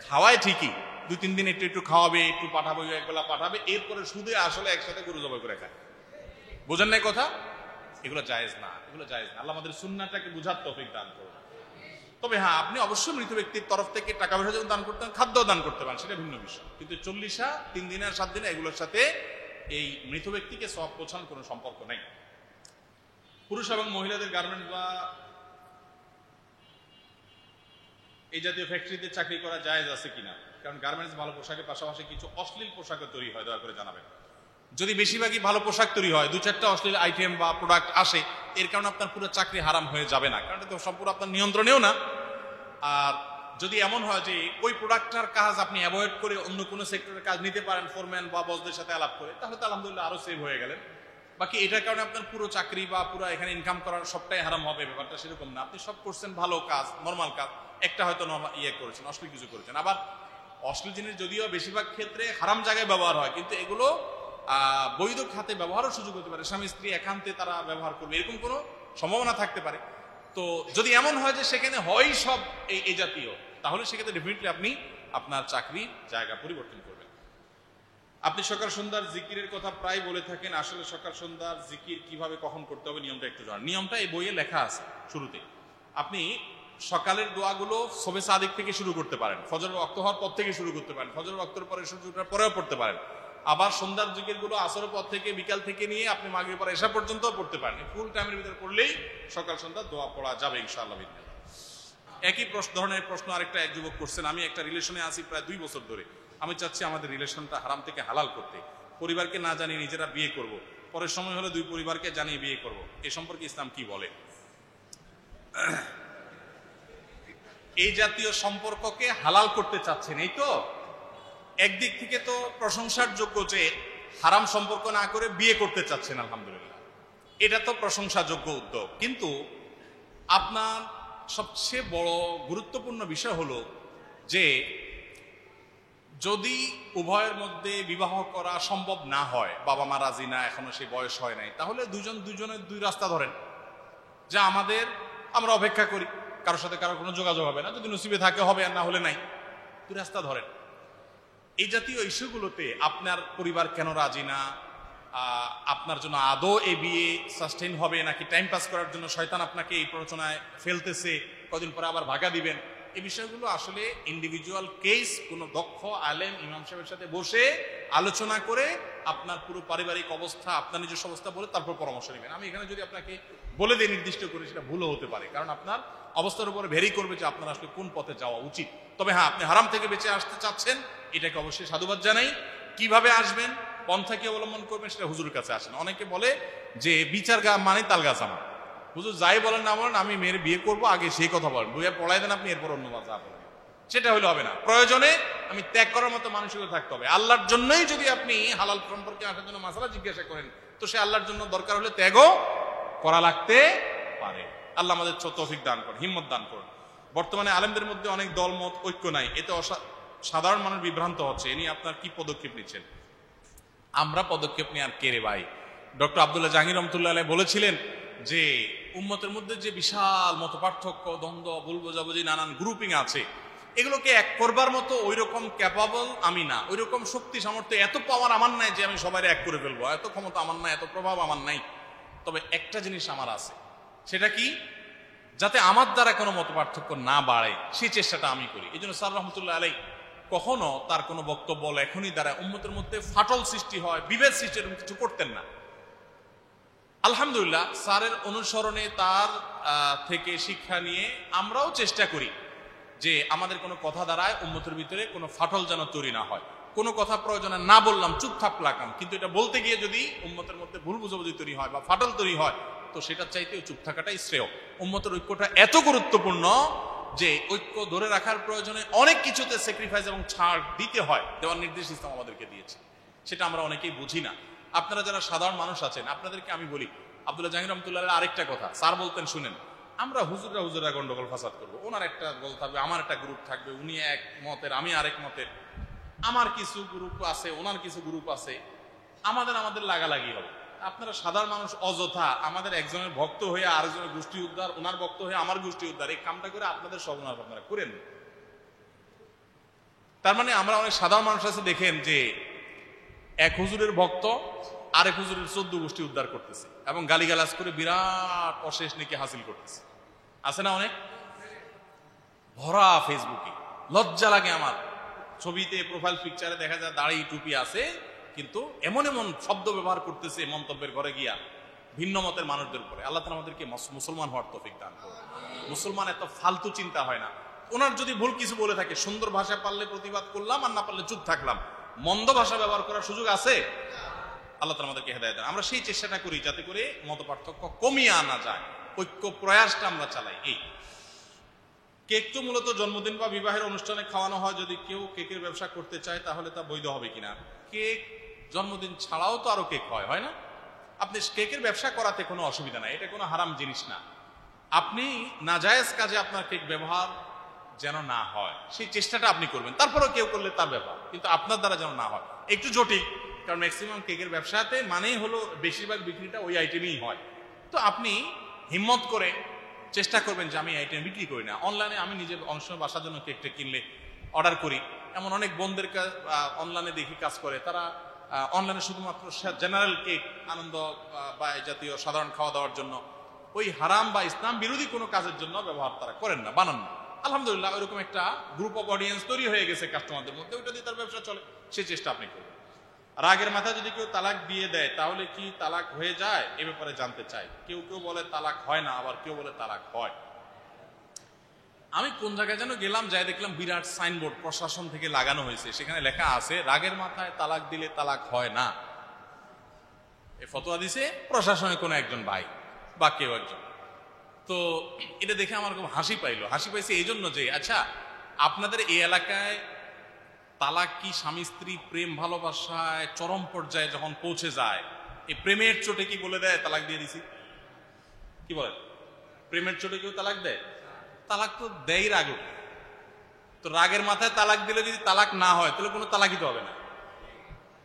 খাওয়ায় ঠিকই, 2-3 দিন একটু একটু খাওয়াবে, একটু পাঠাবে, একবেলা পাঠাবে, এরপরে শুধু আসলে একসাথে গরু জবাই করে খায়। বোঝেন নাই কথা? এগুলো জায়েজ না, এগুলো জায়েজ না। আল্লাহ আমাদের সুন্নাহটাকে বুঝার তৌফিক দান করুন। তবে হ্যাঁ, আপনি অবশ্যই মৃত ব্যক্তির তরফ থেকে টাকা পয়সা যখন দান করতে, খাদ্য দান করতে পারেন, সেটা ভিন্ন বিষয়। কিন্তু 40 3 দিন আর 7 দিন এগুলোর সাথে এই মৃত ব্যক্তিকে সওয়াব পৌঁছানোর কোনো সম্পর্ক নেই। পুরুষ এবং মহিলাদের গার্মেন্টস বা এই জাতীয় ফ্যাক্টরিতে চাকরি করা জায়েজ আছে কিনা, কারণ গার্মেন্টস ভালো পোশাকের পাশাপাশি কিছু অশ্লীল পোশাকও তৈরি হয়, দয়া করে জানাবেন। যদি বেশিরভাগই ভালো পোশাক তৈরি হয়, 2-4টা অশ্লীল আইটেম বা প্রোডাক্ট আসে, এর কারণে আপনার পুরো চাকরি হারাম হয়ে যাবে না, কারণ এটা তো সম্পূর্ণ আপনার নিয়ন্ত্রণেও না। আর যদি এমন হয় যে ওই প্রোডাক্টটার কাজ আপনি অ্যাভয়েড করে অন্য কোনো সেক্টরের কাজ নিতে পারেন ফোরম্যান বা বসদের সাথে আলাপ করে, তাহলে তো আলহামদুলিল্লাহ আরো সেভ হয়ে গেলেন। বাকি এটার কারণে আপনার পুরো চাকরি বা পুরো এখানে ইনকাম করার সবটাই হারাম হবে, ব্যাপারটা সেরকম না। আপনি সব করছেন ভালো কাজ, নর্মাল কাজ, একটা হয়তো করেছেন, অশ্লীল কিছু করেছেন। আবার অশ্লীল জিনিস যদিও বেশিরভাগ ক্ষেত্রে হারাম জায়গায় ব্যবহার হয়, কিন্তু এগুলো বৈধ খাতে ব্যবহারের সুযোগ হতে পারে, স্বামী স্ত্রী একান্তে তারা ব্যবহার করবে, এরকম কোনো সম্ভাবনা থাকতে পারে। তো যদি এমন হয় যে সেখানে হয় সব এই জাতীয়, তাহলে সেক্ষেত্রে ডেফিনেটলি আপনি আপনার চাকরির জায়গা পরিবর্তন করবেন। আপনি সকাল সন্ধ্যার জিকিরের কথা প্রায় বলে থাকেন, আসলে সকাল সন্ধ্যার জিকির কিভাবে কখন করতে হবে নিয়মটা একটু জানান। নিয়মটা এই বইয়ে লেখা আছে শুরুতে। আপনি সকালের দোয়াগুলো শবে সাদিক থেকে শুরু করতে পারেন, ফজর ওয়াক্ত হওয়ার পর থেকে শুরু করতে পারেন, ফজর ওয়াক্তের পরে সূর্য ওঠার পরেও পড়তে পারেন। আবার সন্ধ্যার জিকিরগুলো আসরের পর থেকে বিকাল থেকে নিয়ে আপনি মাগরিবের পর এশা পর্যন্ত পড়তে পারেন। ফুল টাইমের ভিতরে পড়লেই সকাল সন্ধ্যা দোয়া পড়া যাবে ইনশাআল্লাহ। একই ধরনের প্রশ্ন আরেকটা এক যুবক করছেন, আমি একটা রিলেশনে আছি প্রায় 2 বছর ধরে, আমি চাচ্ছি আমাদের রিলেশনটা হারাম থেকে হালাল করতে, পরিবারকে না জানিয়ে নিজেরা বিয়ে করব, পরের সময় হলে 2 পরিবারকে জানিয়ে বিয়ে করব, এ সম্পর্কে ইসলাম কি বলে? এই জাতীয় সম্পর্ককে হালাল করতে চাচ্ছেন, এই তো একদিক থেকে তো প্রশংসার যোগ্য যে হারাম সম্পর্ক না করে বিয়ে করতে চাচ্ছেন, আলহামদুলিল্লাহ, এটা তো প্রশংসাযোগ্য উদ্যোগ। কিন্তু আপনার সবচেয়ে বড় গুরুত্বপূর্ণ বিষয় হলো যে যদি উভয়ের মধ্যে বিবাহ করা সম্ভব না হয়, বাবা মা রাজি না, এখনো সেই বয়স হয় নাই, তাহলে দুজনের 2 রাস্তা ধরেন, যা আমরা অপেক্ষা করি, কারোর সাথে কারোর কোনো যোগাযোগ হবে না, যদি নসিবে থাকে হবে, আর না হলে নাই, 2 রাস্তা ধরেন। এই জাতীয় ইস্যুগুলোতে আপনার পরিবার কেন রাজি না, আপনার জন্য আদৌ এই বিয়ে সাস্টেইন হবে নাকি টাইম পাস করার জন্য শয়তান আপনাকে এই প্ররোচনায় ফেলতেছে, কদিন পরে আবার ভাগা দিবেন, এই বিষয়গুলো আসলে ইন্ডিভিজুয়াল কেস কোনো দক্ষ আলেম ইমাম সাহেবের সাথে বসে আলোচনা করে আপনার পুরো পারিবারিক অবস্থা, আপনার নিজস্ব অবস্থা বলে তারপর পরামর্শ নেবেন। আমি এখানে যদি আপনাকে বলে দিই নির্দিষ্ট করে, সেটা ভুলও হতে পারে, কারণ আপনার অবস্থার উপরে ভেরি করবে যে আপনার আসলে কোন পথে যাওয়া উচিত। তবে হ্যাঁ, আপনি হারাম থেকে বেঁচে আসতে চাচ্ছেন, এটাকে অবশ্যই সাধুবাদ জানাই। কিভাবে আসবেন, পন্থা কি অবলম্বন করবেন, সেটা হুজুরের কাছে আসেন। অনেকে বলে যে বিচার মানে তাল গাছ আমার, হুজুর যাই বলেন না বলেন, আমি মেয়ের বিয়ে করবো, আগে সেই কথা বলেন, বইয়া পড়াই দেন আপনি, এরপর অন্য যা বলেন, সেটা হইলে হবে না। প্রয়োজনে আমি ত্যাগ করার মতো মানসিকতা থাকতে হবে। আল্লাহর জন্যই যদি আপনি হালাল সম্পর্কে আসার জন্য মাসালা জিজ্ঞাসা করেন, তো সে আল্লাহর জন্য দরকার হলে ত্যাগও করা লাগতে পারে। আল্লাহ আমাদের তৌফিক দান করুন, হিম্মত দান করুন। বর্তমানে আলেমদের মধ্যে অনেক দলমত, ঐক্য নাই, এতে সাধারণ মানুষ বিভ্রান্ত হচ্ছে, এ নিয়ে আপনার কি পদক্ষেপ নিচ্ছেন? আমরা পদক্ষেপ নিয়ে আর কে রে ভাই? ডক্টর আব্দুল্লাহ জাহাঙ্গীর রহমতুল্লাহ আলাইহি বলেছিলেন যে উম্মতের মধ্যে যে বিশাল মত পার্থক্য, দ্বন্দ্ব, ভুল বোঝাবুঝি, নানান গ্রুপিং আছে, এগুলোকে এক করবার মতো ওই রকম ক্যাপাবল আমি না, ওই রকম শক্তি সামর্থ্য, এত পাওয়ার আমার নাই যে আমি সবাই এক করে ফেলবো, এত ক্ষমতা আমার নাই, এত প্রভাব আমার নাই। তবে একটা জিনিস আমার আছে, সেটা কি, যাতে আমার দ্বারা কোনো মত পার্থক্য না বাড়ে সেই চেষ্টাটা আমি করি। এই জন্য স্যার রহমতুল্লাহ আলাইহি কখনো তার কোনো বক্তব্য লেখনী দ্বারা উম্মতের মধ্যে ফাটল সৃষ্টি হয়, বিভেদ সৃষ্টি, এরকম কিছু করতেন না। আলহামদুলিল্লাহ, স্যারের অনুসরণে তার থেকে শিক্ষা নিয়ে আমরাও চেষ্টা করি যে আমাদের কোনো কথা দ্বারায় উম্মতের ভিতরে কোনো ফাটল যেন তৈরি না হয়। কোনো কথা প্রয়োজনে না বললাম, চুপচাপ রাখলাম, কিন্তু এটা বলতে গিয়ে যদি উম্মতের মধ্যে ভুল বুঝাবুঝি তৈরি হয় বা ফাটল তৈরি হয়, তো সেটার চাইতেও চুপ থাকাটাই শ্রেয়। উম্মতের ঐক্যটা এত গুরুত্বপূর্ণ যে ঐক্য ধরে রাখার প্রয়োজনে অনেক কিছুতে স্যাক্রিফাইস এবং ছাড় দিতে হয়, দেওয়ার নির্দেশ ইসলাম আমাদেরকে দিয়েছে। সেটা আমরা অনেকেই বুঝি না। আপনারা যারা সাধারণ মানুষ আছেন, আপনাদেরকে আমি বলি, আব্দুল্লাহ জাহির রহমতুল্লাহ আরেকটা কথা স্যার বলতেন, শুনেন, আমরা হুজুররা গন্ডগোল ফাসাদ করবো, ওনার একটা দল থাকবে, আমার একটা গ্রুপ থাকবে, উনি এক মতের, আমি আরেক মতের, আমার কিছু গ্রুপ আছে, ওনার কিছু গ্রুপ আছে, আমাদের লাগালাগি হবে। আপনারা সাধারণ মানুষ অযথা আমাদের একজনের ভক্ত হয়ে আরেকজনের গোষ্ঠী উদ্ধার, ওনার ভক্ত হয়ে আমার গোষ্ঠী উদ্ধার, এই কামটা করে আপনাদের সর্বনাশ আপনারা করেন। তার মানে আমরা অনেক সাধারণ মানুষ আছে, দেখেন যে এক হুজুরের ভক্ত আরেক হুজুরের 14 গোষ্ঠী উদ্ধার করতেছে এবং গালিগালাজ করে বিরাট অশেষ নেকি হাসিল করতেছে। আছে না অনেক? ভরা ফেসবুকে। লজ্জা লাগে আমার, ছবিতে প্রোফাইল পিকচারে দেখা যায় দাড়ি টুপি আছে, কিন্তু এমন এমন শব্দ ব্যবহার করতেছে মন্তব্যের ঘরে গিয়া ভিন্ন মতের মানুষদের উপরে। আল্লাহ তাআলা আমাদেরকে মুসলমান হওয়ার তৌফিক দান করুন। মুসলমান এত ফালতু চিন্তা হয় না। ওনার যদি ভুল কিছু বলে থাকে, সুন্দর ভাষা পারলে প্রতিবাদ করলাম, আর না পারলে চুপ থাকলাম। মন্দ ভাষা ব্যবহার করার সুযোগ আছে? আল্লাহ তাআলা আমাদেরকে হেদায়েত দেন। আমরা সেই চেষ্টাটা করি যাতে করে মত পার্থক্য কমিয়ে আনা যায়, ঐক্য প্রয়াসটা আমরা চালাই। এই কেক তো মূলত জন্মদিন বা বিবাহের অনুষ্ঠানে খাওয়ানো হয়। যদি কেউ কেকের ব্যবসা করতে চায় তাহলে তা বৈধ হবে কিনা? কেক জন্মদিন ছাড়াও তো আরো কেক হয় না? আপনি কেকের ব্যবসা করাতে কোনো অসুবিধা নাই, এটা কোনো হারাম জিনিস না। আপনি নাজায়েজ কাজে আপনার কেক ব্যবহার যেন না হয় সেই চেষ্টাটা আপনি করবেন। তারপরেও কেউ করলে তার ব্যাপার, কিন্তু আপনার দ্বারা যেন না হয়। একটু জটিল, কারণ ম্যাক্সিমাম কেকের ব্যবসাতে মানেই হলো বেশিরভাগ বিক্রিটা ওই আইটেমেই হয়। তো আপনি হিম্মত করে চেষ্টা করবেন যে আমি আইটেম বিক্রি করি না। অনলাইনে আমি নিজে অনেক সময় বাসার জন্য কেকটা কিনলে অর্ডার করি, এমন অনেক বোনদের অনলাইনে দেখি কাজ করে, তারা অনলাইনে শুধুমাত্র জেনারেল কেক, আনন্দ বা এই জাতীয় সাধারণ খাওয়া দাওয়ার জন্য, ওই হারাম বা ইসলাম বিরোধী কোনো কাজের জন্য ব্যবহার তারা করেন না, বানান না। আলহামদুলিল্লাহ, ওইরকম একটা গ্রুপ অফ অডিয়েন্স তৈরি হয়ে গেছে কাস্টমারদের মধ্যে, ওইটা দিয়ে তার ব্যবসা চলে, সেই চেষ্টা আপনি করবেন। রাগের মাথায় যদি কেউ তালাক দিয়ে দেয় তাহলে কি তালাক হয়ে যায়, এ ব্যাপারে জানতে চাই। কেউ কেউ বলে তালাক হয় না, আবার কেউ বলে তালাক হয়। আমি কোন জায়গায় যেন গেলাম, যাই দেখলাম বিরাট সাইনবোর্ড প্রশাসন থেকে লাগানো হয়েছে, সেখানে লেখা আছে রাগের মাথায় তালাক দিলে তালাক হয় না। এই ফতোয়া দিছে প্রশাসনে কোনো একজন ভাই বা কেউ একজন। তো এটা দেখে আমার খুব হাসি পাইছে এই জন্য যে, আচ্ছা আপনাদের এই এলাকায় তালাক কি স্বামী স্ত্রী প্রেম ভালোবাসায় চরম পর্যায়ে যখন পৌঁছে যায়, এই প্রেমের চোটে কি বলে দেয় তালাক দিয়ে দিছি? কি বলে? প্রেমের চোটে কেউ তালাক দেয়? তালাক তো দেয় রাগ উঠে। তো রাগের মাথায় তালাক দিলে যদি তালাক না হয় তাহলে কোনো তালাকই তো হবে না।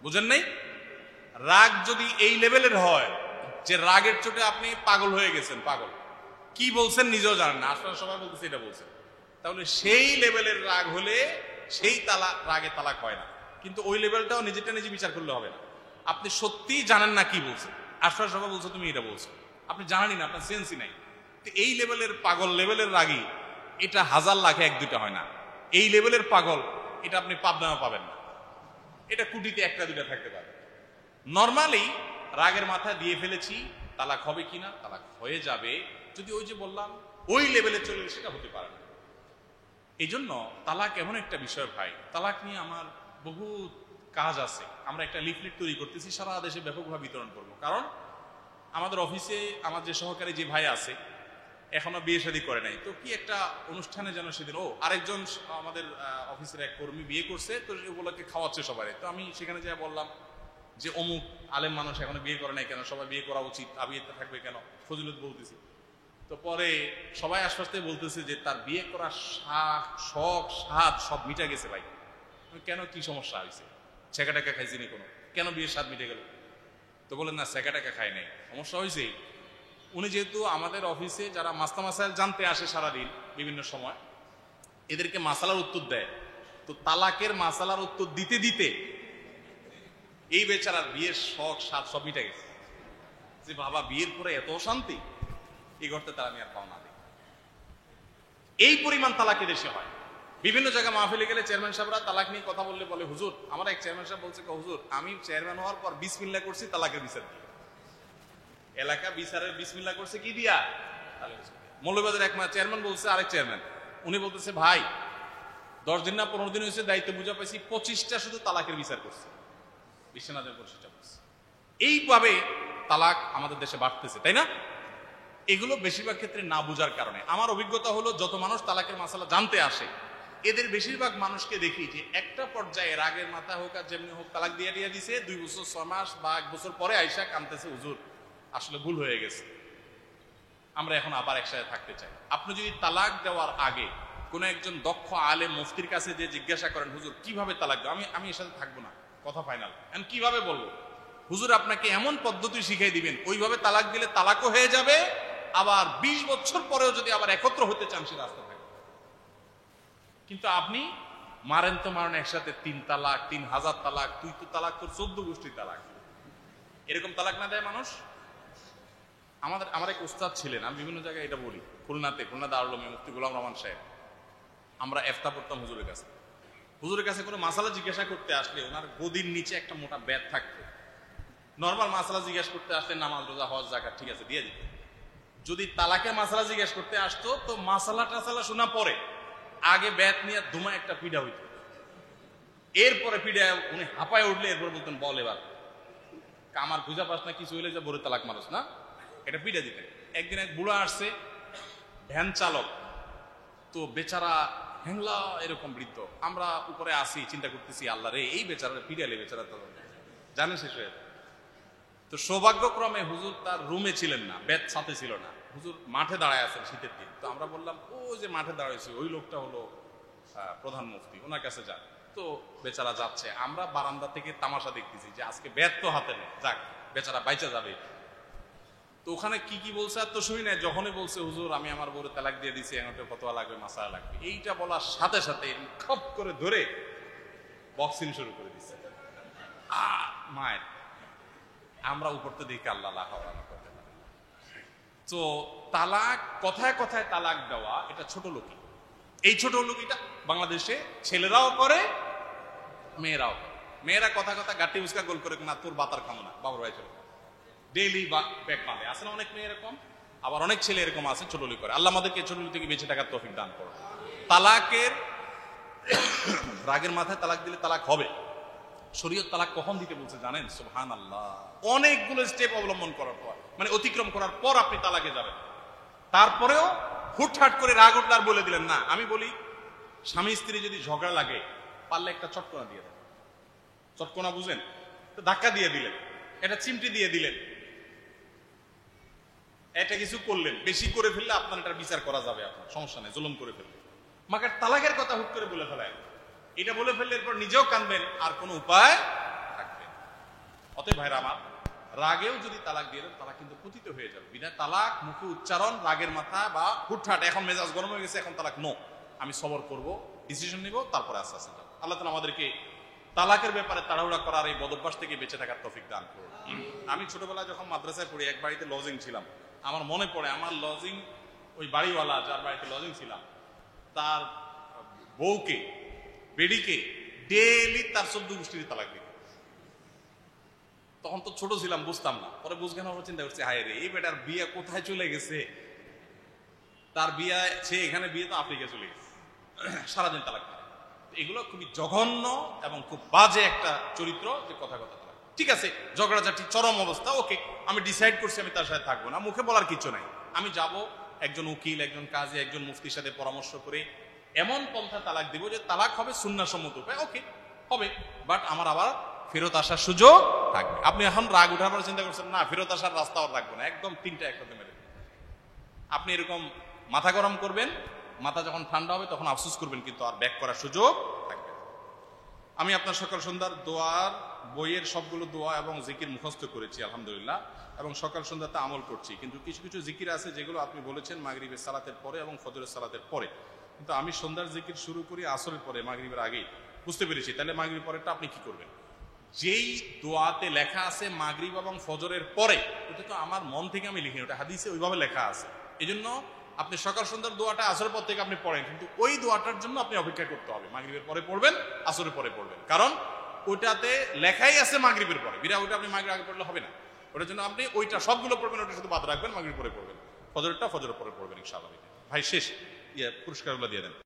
বুঝেন নাই? রাগ যদি এই লেভেলের হয় যে রাগের চোটে আপনি পাগল হয়ে গেছেন, পাগল, কি বলছেন নিজেও জানেন না, আসলে সবাই বলতেছে এটা বলছেন, তাহলে সেই লেভেলের রাগ হলে সেই রাগে তালাক হয় না। কিন্তু ওই লেভেলটাও নিজেটা নিজে বিচার করলে হবে না। আপনি সত্যিই জানেন না কি বলছেন, আসলে সবাই বলছো তুমি এটা বলছো, আপনি জানেনই না, আপনার সেন্সই নাই। তো এই লেভেলের পাগল লেভেলের রাগী, এটা হাজার লাখে এক দুইটা হয় না। এই লেভেলের পাগল এটা আপনি পাবনাও পাবেন না, এটা কুটিতে একটা দুইটা থাকতে পারে। নর্মালি রাগের মাথায় দিয়ে ফেলেছি, তালাক হবে কিনা? তালাক হয়ে যাবে, যদি ওই যে বললাম ওই লেভেলে চলে, সেটা হতে পারে না। এই জন্য তালাক এমন একটা বিষয় ভাই, তালাক নিয়ে আমার বহু কাজ আছে। আমরা একটা লিফলেট তৈরি করতেছি, সারা দেশে ব্যাপকভাবে বিতরণ করব। কারণ আমাদের অফিসে আমার যে সহকারী যে ভাই আছে, এখনো বিয়ে শাদী করে নাই, তো কি একটা অনুষ্ঠানে যেন সেদিন আরেকজন আমাদের অফিসের এক কর্মী বিয়ে করছে, তো ওগুলোকে খাওয়াচ্ছে সবাই। তো আমি সেখানে যা বললাম যে অমুক আলেম মানুষ এখনো বিয়ে করে নাই কেন, সবাই বিয়ে করা উচিত, আবিয়েতে থাকবে কেন, ফজিলত বলতেছি। তো পরে সবাই আশ্বস্তে বলতেছে যে তার বিয়ে করার শখ স্বাদ সব মিটা গেছে ভাই। কেন, কি সমস্যা হয়েছে? ছেঁকা টাকা খাইছি নি কোনো, কেন বিয়ের স্বাদ মিটে গেল? তো বলেন না, ছেঁকা টাকা খাই নাই, সমস্যা হয়েছে উনি যেহেতু আমাদের অফিসে যারা মাস্তা মাসাইল জানতে আসে সারাদিন বিভিন্ন সময়, এদেরকে মাসালার উত্তর দেয়। তো তালাকের মাসালার উত্তর দিতে দিতে এই বেচারার বিয়ের শখ স্বাদ সব মিটে গেছে, যে বাবা বিয়ের পরে এত শান্তি, এই করতে তারা আমি আর পাও না। এই পরিমাণ তালাক দেশে হয়। বিভিন্ন জায়গায় মাহফিলে গেলে চেয়ারম্যান সাহেবরা তালাক নিয়ে কথা বললে বলে, হুজুর আমার এক চেয়ারম্যান সাহেব বলছে, হুজুর আমি চেয়ারম্যান হওয়ার পর বিসমিল্লাহ করছি তালাকের বিচার দিয়ে। এলাকা বিচারের বিসমিল্লাহ করছে কি দিয়া? মৌলবাদের এক চেয়ারম্যান বলছে আরেক চেয়ারম্যান, উনি বলতেছে ভাই 10 দিন না 15 দিন হয়েছে দায়িত্ব বুঝা পাইছি 25টা শুধু তালাকের বিচার করছে, বিশ্বনাথের 25টা করছে। এইভাবে তালাক আমাদের দেশে বাড়তেছে, তাই না? এগুলো বেশিরভাগ ক্ষেত্রে না বুঝার কারণে। আমার অভিজ্ঞতা হলো যত মানুষ তালাকের মাসালা জানতে আসে, এদের বেশিরভাগ মানুষকে দেখি যে একটা পর্যায়ে রাগের মাথা হোক আর যেমনি হোক তালাক দিয়ে দিছে, 2 বছর 6 মাস বা 1 বছর পরে আইসা কানতেছে, হুজুর আসলে ভুল হয়ে গেছে, আমরা এখন আবার একসাথে থাকতে চাই। আপনি যদি তালাক দেওয়ার আগে কোন একজন দক্ষ আলেম মুফতির কাছে যে জিজ্ঞাসা করেন, হুজুর কিভাবে তালাক দেব, আমি এর সাথে থাকবো না, কথা ফাইনাল, এখন কিভাবে বলবো? হুজুর আপনাকে এমন পদ্ধতি শিখাই দিবেন, ওইভাবে তালাক দিলে তালাকও হয়ে যাবে, আবার 20 বছর পরেও যদি আবার একত্র হতে চান সে রাস্তা থাকবে। কিন্তু আপনি মারেন তো মারেন একসাথে 3 তালাক, 3000 তালাক, তুই তো তালাক, তোর 14 গোষ্ঠী তালাক, এরকম তালাক না দেয় মানুষ। আমার এক উস্তাদ ছিলেন, আমি বিভিন্ন জায়গায় এটা বলি, খুলনা দারুল উলুমে মুফতি গোলাম রহমান সাহেব, আমরা ইফতা পড়তাম হুজুরের কাছে। হুজুরের কাছে কোনো মাসালা জিজ্ঞাসা করতে আসলে ওনার গদির নিচে একটা মোটা ব্যাট থাকতো। নর্মাল মাসালা জিজ্ঞাসা করতে আসলে নামাজ রোজা হজ যাকাত ঠিক আছে দিয়ে দিত। যদি তালাকের মাসালা জিজ্ঞাসা করতে আসতো তো মাসালা টাসালা শোনা পরে আগে ব্যাট নিয়ে ধুমা একটা পিঠা হইত, এরপরে পিঠা উনি হাঁপায় উঠলে এরপরে বলতেন, বল এবার কামার খুঁজা পাস না কিছু হইলে যে বড় তালাক মানুষ না, এটা পিঠা দিতেন। একদিন এক বুড়া আসছে, ভ্যান চালক, তো বেচারা হ্যাংলা এরকম বৃদ্ধ, আমরা উপরে আসি চিন্তা করতেছি আল্লাহ রে এই বেচারা পিড়ালে বেচারা তো জানে শেষ হয়ে। তো সৌভাগ্যক্রমে হুজুর তার রুমে ছিলেন না, বেদ সাথে ছিল না, হুজুর মাঠে দাঁড়ায় আছেন শীতের দিন। তো আমরা বললাম, ও যে মাঠে দাঁড়াইছে ওই লোকটা হলো প্রধান মুফতি, ওনার কাছে যান। তো বেচারা যাচ্ছে, আমরা বারান্দা থেকে তামাশা দেখতেছি যে আজকে বেদ তো হাতে নেই, যাক বেচারা বাইচা যাবে। তো ওখানে কি কি বলছে আর তো শুনি না, যখনই বলছে হুজুর আমি আমার বউরে তালাক দিয়ে দিছি, এখন একটা ফতোয়া লাগবে, মাসালা লাগবে, এইটা বলার সাথে সাথে খপ করে ধরে বক্সিং শুরু করে দিচ্ছে। মায়ের আমরা উপরতে দেখি আল্লাহ। তো তালাক, কথায় কথায় তালাক দেওয়া এটা ছোট লোকই। এই ছোট লোকিটা বাংলাদেশে ছেলেরাও করে, মেয়েরাও করে। মেয়েরা কথা কথা গাটি উস্কা গোল করে, না তোর বাতার খামো না, বাবার ভাই চলে ডেইলি ব্যাগ বাঁধে। আসলে অনেক মেয়ে এরকম, আবার অনেক ছেলে এরকম আছে ছোটলি করে। আল্লাহ আমাদেরকে ছোটলি থেকে বেঁচে থাকার তৌফিক দান করো। তালাকের রাগের মাথায় তালাক দিলে তালাক হবে। শরীয়ত তালাক কখন দিতে বলছে জানেন? সুবহানাল্লাহ, অনেকগুলো স্টেপ অবলম্বন করার পর, মানে অতিক্রম করার পর আপনি তালাকে যাবেন। তারপরেও হুটহাট করে রাগ উঠলে আর বলে দিলেন না। আমি বলি, স্বামী স্ত্রী যদি ঝগড়া লাগে, পারলে একটা চটকনা দিয়ে দেন। চটকনা বুঝেন? ধাক্কা দিয়ে দিলেন, এটা চিমটি দিয়ে দিলেন, এটা কিছু করলেন, বেশি করে ফেললে আপনার এটার বিচার করা যাবে, আপনার সমস্যা নেই, জুলুম করে ফেললে। মাকে তালাকের কথা হুট করে বলে ফেলেন, এটা বলে ফেললে এরপর নিজেও কানবেন, আর কোনো উপায় থাকবে। অতএব ভাইরা আমার, রাগেও যদি তালাক দিয়ে দেন তালাক কিন্তু পতিত হয়ে যাবে। বিনা তালাক মুখে উচ্চারণ রাগের মাথা বা হুটহাট এখন মেজাজ গরম হয়ে গেছে, এখন তালাক নো, আমি সবর করব, ডিসিশন নিব, তারপরে আস্তে আস্তে যাবো। আল্লাহ তাআলা আমাদেরকে তালাকের ব্যাপারে তাড়াহুড়া করার এই বদভ্যাস থেকে বেঁচে থাকার তৌফিক দান করুন। আমি ছোটবেলায় যখন মাদ্রাসায় পড়ি, এক বাড়িতে লজিং ছিলাম। আমার মনে পড়ে, আমার লজিং ওই বাড়িওয়ালা যার বাড়িতে লজিং ছিলাম, তার বউকে, বেডিকে ডেইলি তার 14 গোষ্ঠীর তালাক দিত। তখন তো ছোট ছিলাম, বুঝতাম না। পরে বুঝগান আমরা চিন্তা করছি, হায় রে এই বেটার বিয়ে কোথায় চলে গেছে, তার বিয়ে, সে এখানে বিয়ে তো আফ্রিকা চলে গেছে, সারাদিন তালাক। এগুলো খুবই জঘন্য এবং খুব বাজে একটা চরিত্র, যে কথা কথা তালাক। ঠিক আছে, ঝগড়াঝাটি চরম অবস্থা, ওকে, আমি ডিসাইড করছি আমি তার সাথে থাকবো না, মুখে বলার কিছু নাই, আমি যাব একজন উকিল, একজন কাজী, একজন মুফতির সাথে পরামর্শ করে এমন পন্থা তালাক দিব যে তালাক হবে সুন্নাহসম্মত উপায়, ওকে হবে, বাট আমার আবার ফেরত আসার সুযোগ থাকবে। আপনি এখন রাগ উঠার পর চিন্তা করছেন, না ফেরত আসার রাস্তাও রাখবো না, একদম 3টা একসাথে মেরে। আপনি এরকম মাথা গরম করবেন, মাথা যখন ঠান্ডা হবে তখন আফসোস করবেন, কিন্তু আর ব্যাক করার সুযোগ থাকবে। আমি আপনার সকাল সন্ধ্যার দোয়ার বইয়ের সবগুলো দোয়া এবং জিকির মুখস্থ করেছি আলহামদুলিল্লাহ, এবং সকাল সন্ধ্যাতে আমল করছি। কিন্তু কিছু কিছু জিকির আছে যেগুলো আপনি বলেছেন মাগরিবের সালাতের পরে এবং ফজরের সালাতের পরে, কিন্তু আমি সন্ধ্যার জিকির শুরু করি আসরের পরে, মাগরিবের আগেই। বুঝতে পেরেছি, তাহলে মাগরিব পরেরটা আপনি কি করবেন? যেই দোয়াতে লেখা আছে মাগরিব এবং ফজরের পরে, ওটা তো আমার মন থেকে আমি লিখিনি, ওটা হাদিসে ওইভাবে লেখা আছে। এই জন্য আপনি সকাল সন্ধ্যার দোয়াটা আসরের পর থেকে আপনি পড়েন, কিন্তু ওই দোয়াটার জন্য আপনি অপেক্ষা করতে হবে। মাগরিবের পরে পড়বেন, আসরের পরে পড়বেন, কারণ ওইটাতে লেখাই আছে মাগরিবের পরে। বিরা ওইটা আপনি মাগরিব আগে পড়লে হবে না, ওটার জন্য আপনি ওইটা সবগুলো পড়বেন, ওটা শুধু বাদ রাখবেন, মাগরিব পরে পড়বেন। ফজরেরটা ফজরের পরে পড়বেন ইনশাআল্লাহ। ভাই শেষ, পুরস্কারগুলো দিয়ে দেন।